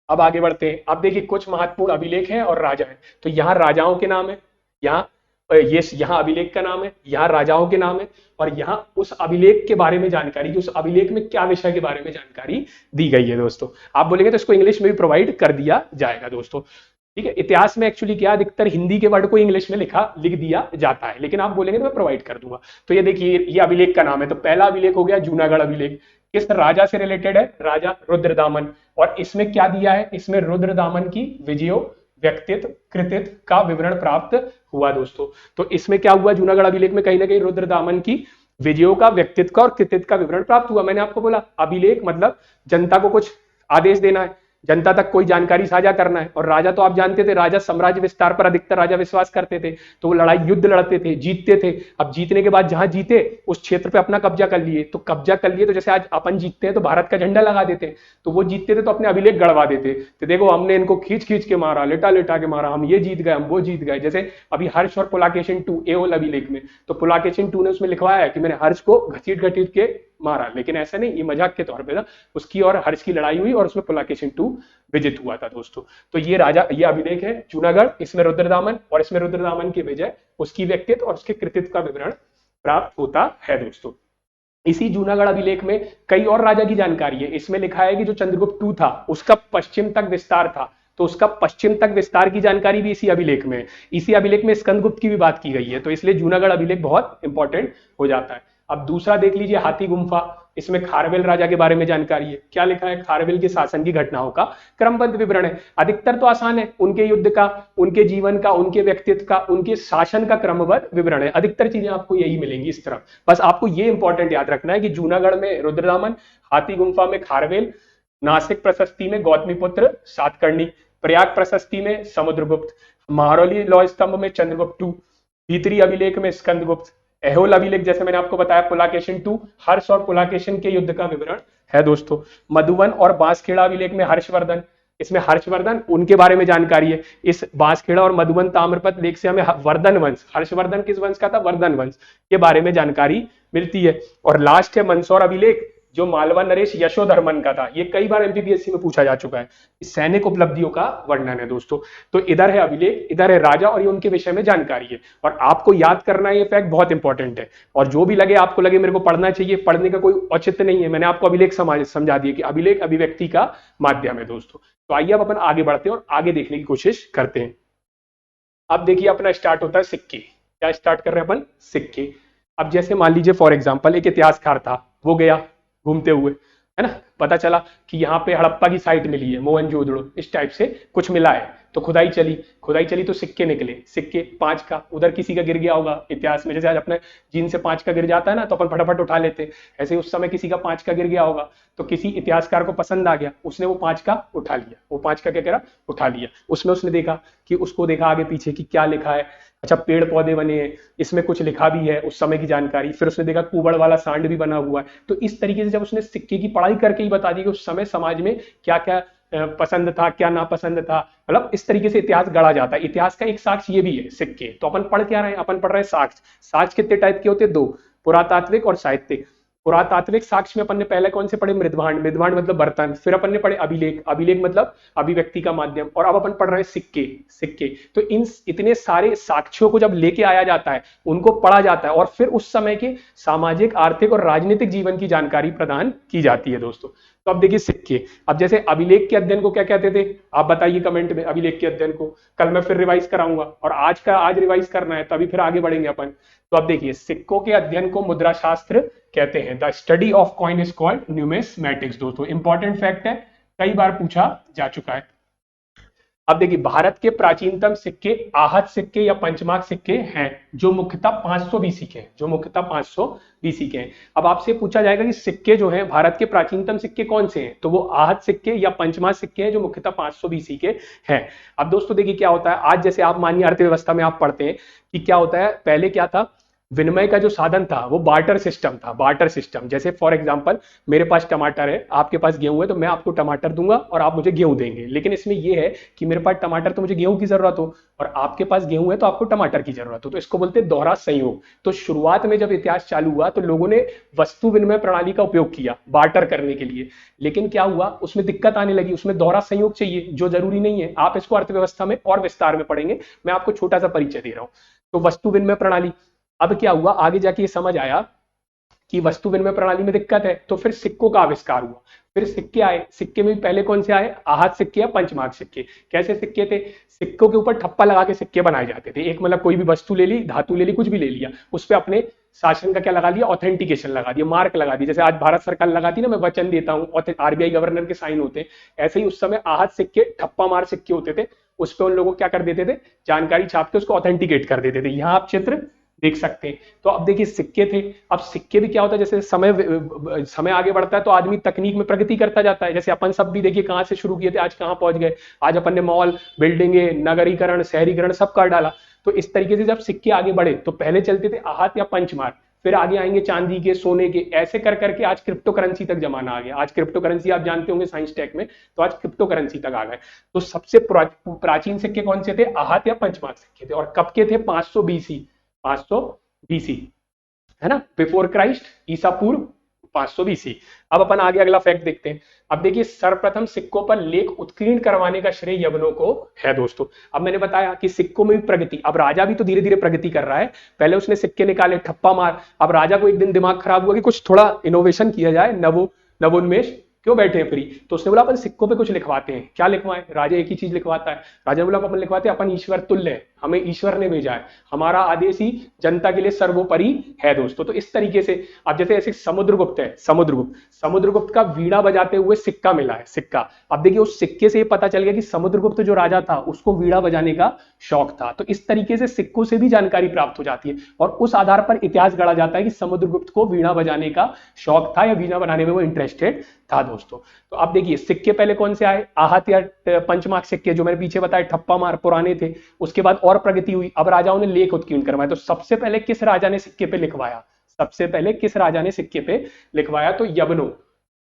अब आगे बढ़ते हैं। अब देखिए कुछ महत्वपूर्ण अभिलेख हैं और राजा हैं। तो यहाँ राजाओं के नाम है, यहाँ ये यहाँ अभिलेख का नाम है, यहाँ राजाओं के नाम है, और यहाँ उस अभिलेख के बारे में जानकारी, कि उस अभिलेख में क्या विषय के बारे में जानकारी दी गई है दोस्तों। आप बोलेंगे तो इसको इंग्लिश में भी प्रोवाइड कर दिया जाएगा दोस्तों। ठीक है, इतिहास में एक्चुअली क्या अधिकतर हिंदी के वर्ड को इंग्लिश में लिख दिया जाता है, लेकिन आप बोलेंगे तो मैं प्रोवाइड कर दूंगा। तो ये देखिए, ये अभिलेख का नाम है। तो पहला अभिलेख हो गया जूनागढ़ अभिलेख। किस राजा से रिलेटेड है? राजा रुद्रदामन। और इसमें क्या दिया है? इसमें रुद्रदामन की विजयों, व्यक्तित्व, कृतित्व का विवरण प्राप्त हुआ दोस्तों। तो इसमें क्या हुआ? जूनागढ़ अभिलेख में कहीं ना कहीं रुद्रदामन की विजयों का, व्यक्तित्व का और कृतित्व का विवरण प्राप्त हुआ। मैंने आपको बोला अभिलेख मतलब जनता को कुछ आदेश देना है, जनता तक कोई जानकारी साझा करना है। और राजा तो आप जानते थे, राजा साम्राज्य विस्तार पर अधिकतर राजा विश्वास करते थे, तो वो लड़ाई युद्ध लड़ते थे, जीतते थे। अब जीतने के बाद जहां जीते उस क्षेत्र पे अपना कब्जा कर लिए। तो कब्जा कर लिए तो जैसे आज अपन जीतते हैं तो भारत का झंडा लगा देते, तो वो जीतते थे तो अपने अभिलेख गड़वा देते। तो देखो हमने इनको खींच खींच के मारा, लेटा लेटा के मारा, हम ये जीत गए, हम वो जीत गए। जैसे अभी हर्ष और पुलाकेशिन 2 एओल अभिलेख में, तो पुलाकेशिन 2 ने उसमें लिखवाया है कि मैंने हर्ष को घसीट घसीट के मारा, लेकिन ऐसा नहीं, ये मजाक के तौर पे था। उसकी और हर्ष की लड़ाई हुई और उसमें पुलाकेशिन 2 विजित हुआ था दोस्तों। तो ये राजा, ये अभिलेख है जूनागढ़, इसमें रुद्रदामन, और इसमें रुद्रदामन की विजय, उसकी व्यक्तित्व और उसके कृतित्व का विवरण प्राप्त होता है दोस्तों। इसी जूनागढ़ अभिलेख में कई और राजा की जानकारी है। इसमें लिखा है कि जो चंद्रगुप्त 2 था उसका पश्चिम तक विस्तार था, तो उसका पश्चिम तक विस्तार की जानकारी भी इसी अभिलेख में है। इसी अभिलेख में स्कंदगुप्त की भी बात की गई है, तो इसलिए जूनागढ़ अभिलेख बहुत इंपॉर्टेंट हो जाता है। अब दूसरा देख लीजिए, हाथी गुम्फा। इसमें खारवेल राजा के बारे में जानकारी है। क्या लिखा है? खारवेल के शासन की घटनाओं का क्रमबद्ध विवरण है। अधिकतर तो आसान है, उनके युद्ध का, उनके जीवन का, उनके व्यक्तित्व का, उनके शासन का क्रमबद्ध विवरण है। अधिकतर चीजें आपको यही मिलेंगी इस तरह। बस आपको ये इंपॉर्टेंट याद रखना है कि जूनागढ़ में रुद्रदामन, हाथी गुम्फा में खारवेल, नासिक प्रशस्ति में गौतमीपुत्र सातकर्णी, प्रयाग प्रशस्ति में समुद्रगुप्त, महरौली लौह स्तंभ में चंद्रगुप्त 2, भीतरी अभिलेख में स्कंदगुप्त, एहोल अभिलेख जैसे मैंने आपको बताया पुलाकेशिन 2, हर्ष और पुलाकेशिन के युद्ध का विवरण है दोस्तों। मधुवन और बांसखेड़ा अभिलेख में हर्षवर्धन, इसमें हर्षवर्धन उनके बारे में जानकारी है। इस बांसखेड़ा और मधुवन ताम्रपत्र लेख से हमें वर्धन वंश, हर्षवर्धन किस वंश का था? वर्धन वंश के बारे में जानकारी मिलती है। और लास्ट है मंदसौर अभिलेख, जो मालवा नरेश यशोधर्मन का था। ये कई बार एमपीपीएससी में पूछा जा चुका है। सैनिक उपलब्धियों का वर्णन है दोस्तों। तो इधर है अभिलेख, इधर है राजा, और ये उनके विषय में जानकारी है। और आपको याद करना है, ये फैक्ट बहुत इंपॉर्टेंट है। और जो भी लगे, आपको लगे मेरे को पढ़ना चाहिए, पढ़ने का कोई औचित्य नहीं है, मैंने आपको अभिलेख समझा दिया कि अभिलेख अभिव्यक्ति का माध्यम है दोस्तों। तो आइए अब अपन आगे बढ़ते हैं और आगे देखने की कोशिश करते हैं। अब देखिए अपना स्टार्ट होता है सिक्के। क्या स्टार्ट कर रहे हैं अपन? सिक्के। अब जैसे मान लीजिए फॉर एग्जाम्पल एक इतिहासकार था, वो गया घूमते हुए, है ना, पता चला कि यहाँ पे हड़प्पा की साइट मिली है, मोहनजोदड़ो, इस टाइप से कुछ मिला है। तो खुदाई चली तो सिक्के निकले, सिक्के 5 का। उधर किसी का गिर गया होगा इतिहास में, जैसे आज अपने जीन से 5 का गिर जाता है ना, तो अपन फटाफट उठा लेते, ऐसे उस समय किसी का 5 का गिर गया होगा। तो किसी इतिहासकार को पसंद आ गया, उसने वो 5 का उठा लिया, वो 5 का क्या करा? उठा लिया। उसमें उसने देखा कि उसको देखा आगे पीछे कि क्या लिखा है। अच्छा, पेड़ पौधे बने हैं, इसमें कुछ लिखा भी है उस समय की जानकारी। फिर उसने देखा कुबड़ वाला सांड भी बना हुआ है। तो इस तरीके से जब उसने सिक्के की पढ़ाई करके ही बता दी कि उस समय समाज में क्या क्या पसंद था, क्या नापसंद था, मतलब इस तरीके से इतिहास गढ़ा जाता है। इतिहास का एक साक्ष्य ये भी है सिक्के। तो अपन पढ़ क्या रहे हैं? अपन पढ़ रहे हैं साक्ष्य। साक्ष्य कितने टाइप के होते हैं? 2, पुरातात्विक और साहित्यिक। पुरातात्विक साक्ष्य में अपन ने पहले कौन से पढ़े? मृदभांड, मृदभांड मतलब बर्तन। फिर अपन ने पढ़े अभिलेख, अभिलेख मतलब अभिव्यक्ति का माध्यम। और अब अपन पढ़ रहे हैं सिक्के, सिक्के। तो इन इतने सारे साक्ष्यों को जब लेके आया जाता है, उनको पढ़ा जाता है, और फिर उस समय के सामाजिक, आर्थिक और राजनीतिक जीवन की जानकारी प्रदान की जाती है दोस्तों। तो अब देखिए सिक्के। अब जैसे अभिलेख के अध्ययन को क्या कहते थे? आप बताइए कमेंट में। अभिलेख के अध्ययन को कल मैं फिर रिवाइज कराऊंगा, और आज रिवाइज करना है, तभी फिर आगे बढ़ेंगे अपन। तो अब देखिए, सिक्कों के अध्ययन को मुद्रा शास्त्र कहते हैं। The study of coin is called numismatics दोस्तों। इंपॉर्टेंट फैक्ट है, कई बार पूछा जा चुका है। अब देखिए, भारत के प्राचीनतम सिक्के आहत सिक्के या पंचमार्क सिक्के हैं, जो मुख्यतः 500 बीसी के हैं, जो मुख्यतः 500 बीसी के हैं। अब आपसे पूछा जाएगा कि सिक्के जो हैं, भारत के प्राचीनतम सिक्के कौन से हैं? तो वो आहत सिक्के या पंचमार्क सिक्के हैं, जो मुख्यतः 500 बीसी के हैं। अब दोस्तों देखिए क्या होता है, आज जैसे आप मानिए अर्थव्यवस्था में आप पढ़ते हैं कि क्या होता है, पहले क्या था, विनिमय का जो साधन था वो बार्टर सिस्टम था, बार्टर सिस्टम। जैसे फॉर एग्जांपल मेरे पास टमाटर है, आपके पास गेहूं है, तो मैं आपको टमाटर दूंगा और आप मुझे गेहूं देंगे। लेकिन इसमें ये है कि मेरे पास टमाटर तो मुझे गेहूं की जरूरत हो, और आपके पास गेहूं है तो आपको टमाटर की जरूरत हो, तो इसको बोलते हैं दोहरा संयोग। तो शुरुआत में जब इतिहास चालू हुआ तो लोगों ने वस्तु विनिमय प्रणाली का उपयोग किया बार्टर करने के लिए। लेकिन क्या हुआ, उसमें दिक्कत आने लगी, उसमें दोहरा संयोग चाहिए जो जरूरी नहीं है। आप इसको अर्थव्यवस्था में और विस्तार में पढ़ेंगे, मैं आपको छोटा सा परिचय दे रहा हूं। तो वस्तु विनिमय प्रणाली, अब क्या हुआ, आगे जाके ये समझ आया कि वस्तु विनिमय प्रणाली में दिक्कत है, तो फिर सिक्कों का आविष्कार हुआ। फिर सिक्के आए, सिक्के में भी पहले कौन से आए, आहत सिक्के या पंचमार्क सिक्के। कैसे सिक्के थे, सिक्कों के ऊपर ठप्पा लगा के सिक्के बनाए जाते थे। एक मतलब कोई भी वस्तु ले ली, धातु ले ली, कुछ भी ले लिया, उस पर अपने शासन का क्या लगा दिया, ऑथेंटिकेशन लगा दिया, मार्क लगा दिया। जैसे आज भारत सरकार लगाती ना, मैं वचन देता हूँ, आरबीआई गवर्नर के साइन होते हैं, ऐसे ही उस समय आहत सिक्के, ठप्पा मार सिक्के होते थे, उस पर उन लोगों क्या कर देते थे, जानकारी छाप के उसको ऑथेंटिकेट कर देते थे। यहाँ आप चित्र देख सकते हैं। तो अब देखिए सिक्के थे। अब सिक्के भी क्या होता है, जैसे समय समय आगे बढ़ता है तो आदमी तकनीक में प्रगति करता जाता है। जैसे अपन सब भी देखिए कहां से शुरू किए थे, आज कहां पहुंच गए। आज अपन ने मॉल, बिल्डिंगे, नगरीकरण, शहरीकरण सब कर डाला। तो इस तरीके से जब सिक्के आगे बढ़े तो पहले चलते थे आहत या पंचमार्क, फिर आगे आएंगे चांदी के, सोने के, ऐसे कर करके आज क्रिप्टो करेंसी तक जमाना आ गया। आज क्रिप्टो करेंसी आप जानते होंगे साइंस टेक में, तो आज क्रिप्टो करेंसी तक आ गए। तो सबसे प्राचीन सिक्के कौन से थे, आहत या पंचमार्क सिक्के थे। और कब के थे, 500 बीसी, 500 बीसी, है ना, बिफोर क्राइस्ट, ईसा पूर्व 500 बीसी। अब अपन आगे अगला फैक्ट देखते हैं। अब देखिए सर्वप्रथम सिक्कों पर लेख उत्कीर्ण करवाने का श्रेय यवनों को है दोस्तों। अब मैंने बताया कि सिक्कों में भी प्रगति, अब राजा भी तो धीरे धीरे प्रगति कर रहा है। पहले उसने सिक्के निकाले, ठप्पा मार, अब राजा को एक दिन दिमाग खराब हुआ कि कुछ थोड़ा इनोवेशन किया जाए, नवोन्मेष, क्यों बैठे हैं फ्री। तो उसने बोला अपन सिक्कों पे कुछ लिखवाते हैं। क्या लिखवाएं, राजा एक ही चीज लिखवाता है। राजा ने बोला अपन लिखवाते हैं अपन ईश्वर तुल्य है, हमें ईश्वर ने भेजा है, हमारा आदेश ही जनता के लिए सर्वोपरि है दोस्तों। तो इस तरीके से अब जैसे ऐसे समुद्रगुप्त है, समुद्रगुप्त का वीणा बजाते हुए सिक्का मिला है, सिक्का। अब देखिए उस सिक्के से ये पता चल गया कि समुद्रगुप्त जो राजा था उसको वीणा बजाने का शौक था। तो इस तरीके से सिक्कों से भी जानकारी प्राप्त हो जाती है और उस आधार पर इतिहास गढ़ा जाता है कि समुद्रगुप्त को वीणा बजाने का शौक था या वीणा बनाने में वो इंटरेस्टेड था दोस्तों। तो अब देखिए सिक्के पहले कौन से आए, आहत या पंचमार्क सिक्के, जो मैंने पीछे बताया ठप्पा मार पुराने थे। उसके बाद और प्रगति हुई, अब राजाओं ने लेख उत्कीर्ण करवाए। तो सबसे पहले किस राजा ने सिक्के पे लिखवाया, सबसे पहले किस राजा ने सिक्के पे लिखवाया, तो यवनों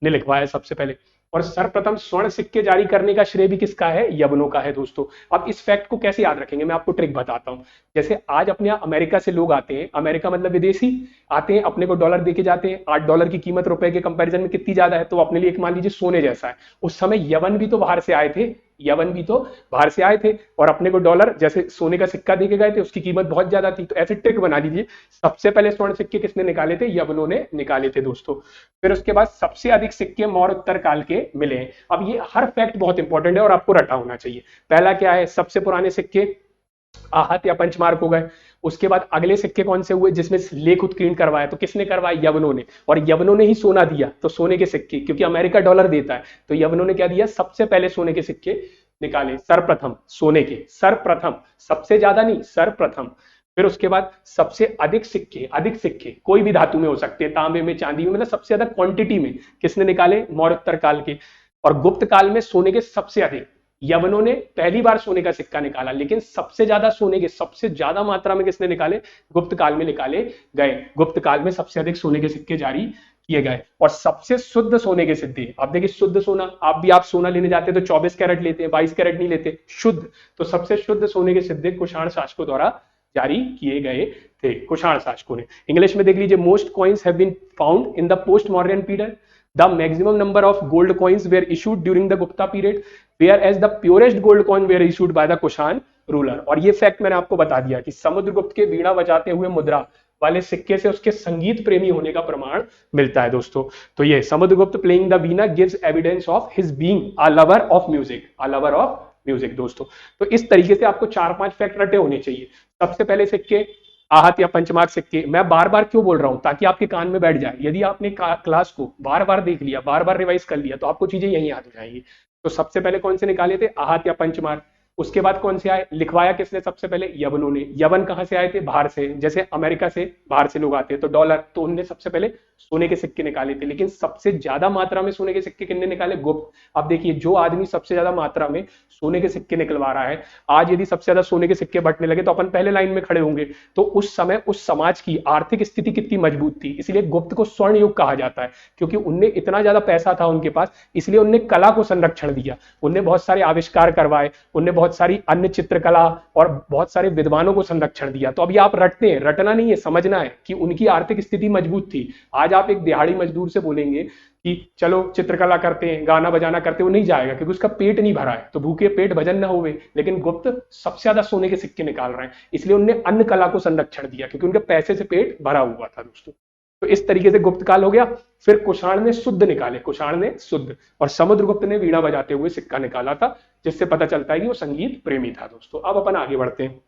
ने लिखवाया सबसे पहले। और सर्वप्रथम स्वर्ण सिक्के जारी करने का श्रेय भी किसका है, यवनों का है दोस्तों। अब इस फैक्ट को कैसे याद रखेंगे, मैं आपको ट्रिक बताता हूं। जैसे आज अपने यहाँ अमेरिका से लोग आते हैं, अमेरिका मतलब विदेशी आते हैं, अपने को डॉलर देके जाते हैं। $8 की कीमत रुपए के कंपैरिजन में कितनी ज्यादा है, तो अपने लिए एक मान लीजिए सोने जैसा है। उस समय यवन भी तो बाहर से आए थे, यवन भी तो बाहर से आए थे और अपने को डॉलर जैसे सोने का सिक्का देके गए थे, उसकी कीमत बहुत ज्यादा थी। तो ऐसे ट्रिक बना लीजिए। सबसे पहले स्वर्ण सिक्के किसने निकाले थे, यवनों ने निकाले थे दोस्तों। फिर उसके बाद सबसे अधिक सिक्के मौर्य उत्तर काल के मिले हैं। अब ये हर फैक्ट बहुत इंपॉर्टेंट है और आपको रटा होना चाहिए। पहला क्या है, सबसे पुराने सिक्के आहत या पंचमार्क हो गए। उसके बाद अगले सिक्के कौन से हुए जिसमें लेख उत्कीर्ण करवाया, तो किसने करवाया, यवनों ने। और यवनों ने ही सोना दिया, तो सोने के सिक्के, क्योंकि अमेरिका डॉलर देता है, तो यवनों ने क्या दिया, सबसे पहले सोने के सिक्के निकाले, सर्वप्रथम सोने के, सर्वप्रथम, सबसे ज्यादा नहीं, सर्वप्रथम। फिर उसके बाद सबसे अधिक सिक्के, अधिक सिक्के कोई भी धातु में हो सकते हैं, तांबे में, चांदी में, मतलब सबसे ज्यादा क्वांटिटी में किसने निकाले, मौर्योत्तर काल के। और गुप्त काल में सोने के सबसे अधिक, यवनों ने पहली बार सोने का सिक्का निकाला, लेकिन सबसे ज्यादा सोने के, सबसे ज्यादा मात्रा में किसने निकाले, गुप्त काल में निकाले गए। गुप्त काल में सबसे अधिक सोने के सिक्के जारी किए गए। और सबसे शुद्ध सोने के सिक्के, अब देखिए शुद्ध सोना, आप सोना लेने जाते हैं तो 24 कैरेट लेते हैं, 22 कैरेट नहीं लेते, शुद्ध। तो सबसे शुद्ध सोने के सिक्के कुषाण शासकों द्वारा जारी किए गए थे, कुषाण शासकों ने। इंग्लिश में देख लीजिए, most coins have been found in the post modern period, the maximum number of gold coins were issued during the Gupta period, whereas the purest gold coin were issued by the Kushan ruler. और ये फैक्ट मैंने आपको बता दिया कि समुद्रगुप्त के वीणा बजाते हुए मुद्रा वाले सिक्के से उसके संगीत प्रेमी होने का प्रमाण मिलता है दोस्तों। तो ये Samudragupta playing the Veena gives evidence of his being a lover of music, a lover of music दोस्तों। तो इस तरीके से आपको 4-5 फैक्ट रटे होने चाहिए। सबसे पहले सिक्के आहत या पंचमार्क सिक्के, मैं बार बार क्यों बोल रहा हूं, ताकि आपके कान में बैठ जाए। यदि आपने क्लास को बार बार देख लिया, बार बार रिवाइज कर लिया, तो आपको चीजें यही याद हो जाएंगी। तो सबसे पहले कौन से निकाले थे, आहत या पंचमार्क। उसके बाद कौन से आए, लिखवाया किसने सबसे पहले, यवनों ने। यवन कहां से आए थे, बाहर से, जैसे अमेरिका से बाहर से लोग आते हैं तो डॉलर, तो उनने सबसे पहले सोने के सिक्के निकाले थे। लेकिन सबसे ज्यादा मात्रा में सोने के सिक्के किसने निकाले, गुप्त। अब देखिए जो आदमी सबसे ज्यादा मात्रा में सोने के सिक्के निकलवा रहा है, आज यदि सबसे ज्यादा सोने के सिक्के बटने लगे तो अपन पहले लाइन में खड़े होंगे। तो उस समय उस समाज की आर्थिक स्थिति कितनी मजबूत थी, इसलिए गुप्त को स्वर्ण युग कहा जाता है, क्योंकि उनने इतना ज्यादा पैसा था उनके पास, इसलिए उनने कला को संरक्षण दिया, उनने बहुत सारे आविष्कार करवाए, उनने बहुत सारी अन्य चित्रकला और बहुत सारे विद्वानों को संरक्षण दिया। तो अभी आप रटते हैं, रटना नहीं है, समझना है कि उनकी आर्थिक स्थिति मजबूत थी। आज आप एक दिहाड़ी मजदूर से बोलेंगे कि चलो चित्रकला करते हैं, गाना बजाना करते हैं, वो नहीं जाएगा क्योंकि उसका पेट नहीं भरा है, तो भूखे पेट भजन न होवे। लेकिन गुप्त सबसे ज्यादा सोने के सिक्के निकाल रहे हैं, इसलिए उनने अन्य कला को संरक्षण दिया, क्योंकि उनके पैसे से पेट भरा हुआ था दोस्तों। तो इस तरीके से गुप्त काल हो गया। फिर कुषाण ने शुद्ध निकाले, कुषाण ने शुद्ध, और समुद्रगुप्त ने वीणा बजाते हुए सिक्का निकाला था, जिससे पता चलता है कि वो संगीत प्रेमी था दोस्तों। अब अपन आगे बढ़ते हैं।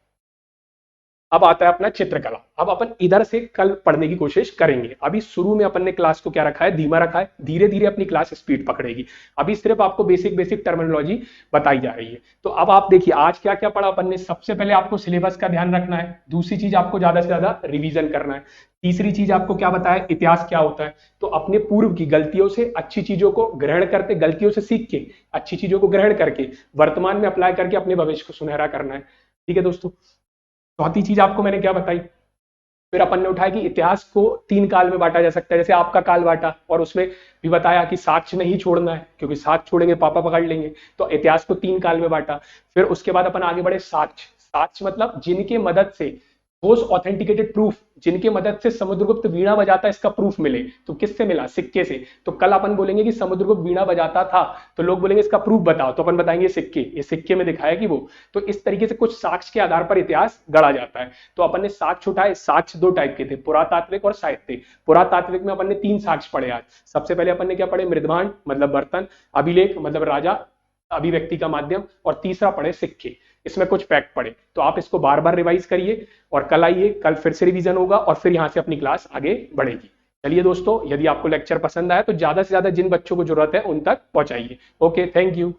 अब आता है अपना चित्रकला। अब अपन इधर से कल पढ़ने की कोशिश करेंगे। अभी शुरू में अपन ने क्लास को क्या रखा है, धीमा रखा है, धीरे धीरे अपनी क्लास स्पीड पकड़ेगी। अभी सिर्फ आपको बेसिक बेसिक टर्मिनोलॉजी बताई जा रही है। तो अब आप देखिए आज क्या क्या पढ़ा अपन ने। सबसे पहले आपको सिलेबस का ध्यान रखना है, दूसरी चीज आपको ज्यादा से ज्यादा रिवीजन करना है, तीसरी चीज आपको क्या बताया, इतिहास क्या होता है। तो अपने पूर्व की गलतियों से अच्छी चीजों को ग्रहण करते, गलतियों से सीख के अच्छी चीजों को ग्रहण करके वर्तमान में अप्लाई करके अपने भविष्य को सुनहरा करना है। ठीक है दोस्तों। चौथी चीज आपको मैंने क्या बताई, फिर अपन ने उठाया कि इतिहास को 3 काल में बांटा जा सकता है, जैसे आपका काल बांटा, और उसमें भी बताया कि साक्ष्य नहीं छोड़ना है, क्योंकि साक्ष्य छोड़ेंगे पापा पकड़ लेंगे। तो इतिहास को 3 काल में बांटा। फिर उसके बाद अपन आगे बढ़े साक्ष्य। साक्ष्य मतलब जिनके मदद से, ठोस ऑथेंटिकेटेड प्रूफ, जिनके मदद से समुद्रगुप्त वीणा बजाता है इसका प्रूफ मिले। तो किससे मिला, सिक्के से। तो कल अपन बोलेंगे कि समुद्रगुप्त वीणा बजाता था, तो लोग बोलेंगे इसका प्रूफ बताओ, तो अपन बताएंगे सिक्के, ये सिक्के में दिखाया कि वो। तो इस तरीके से कुछ साक्ष्य के आधार पर इतिहास गढ़ा जाता है। तो अपन ने साक्ष्य उठाए। साक्ष्य 2 टाइप के थे, पुरातात्विक और साहित्यिक। पुरातात्विक में अपन ने 3 साक्ष्य पढ़े आज। सबसे पहले अपन ने क्या पढ़े, मृदभांड मतलब बर्तन, अभिलेख मतलब राजा अभिव्यक्ति का माध्यम, और तीसरा पढ़े सिक्के। इसमें कुछ फैक्ट पढ़े। तो आप इसको बार बार रिवाइज करिए और कल आइए, कल फिर से रिवीजन होगा और फिर यहां से अपनी क्लास आगे बढ़ेगी। चलिए दोस्तों, यदि आपको लेक्चर पसंद आया तो ज्यादा से ज्यादा जिन बच्चों को जरूरत है उन तक पहुंचाइए। Okay, thank you.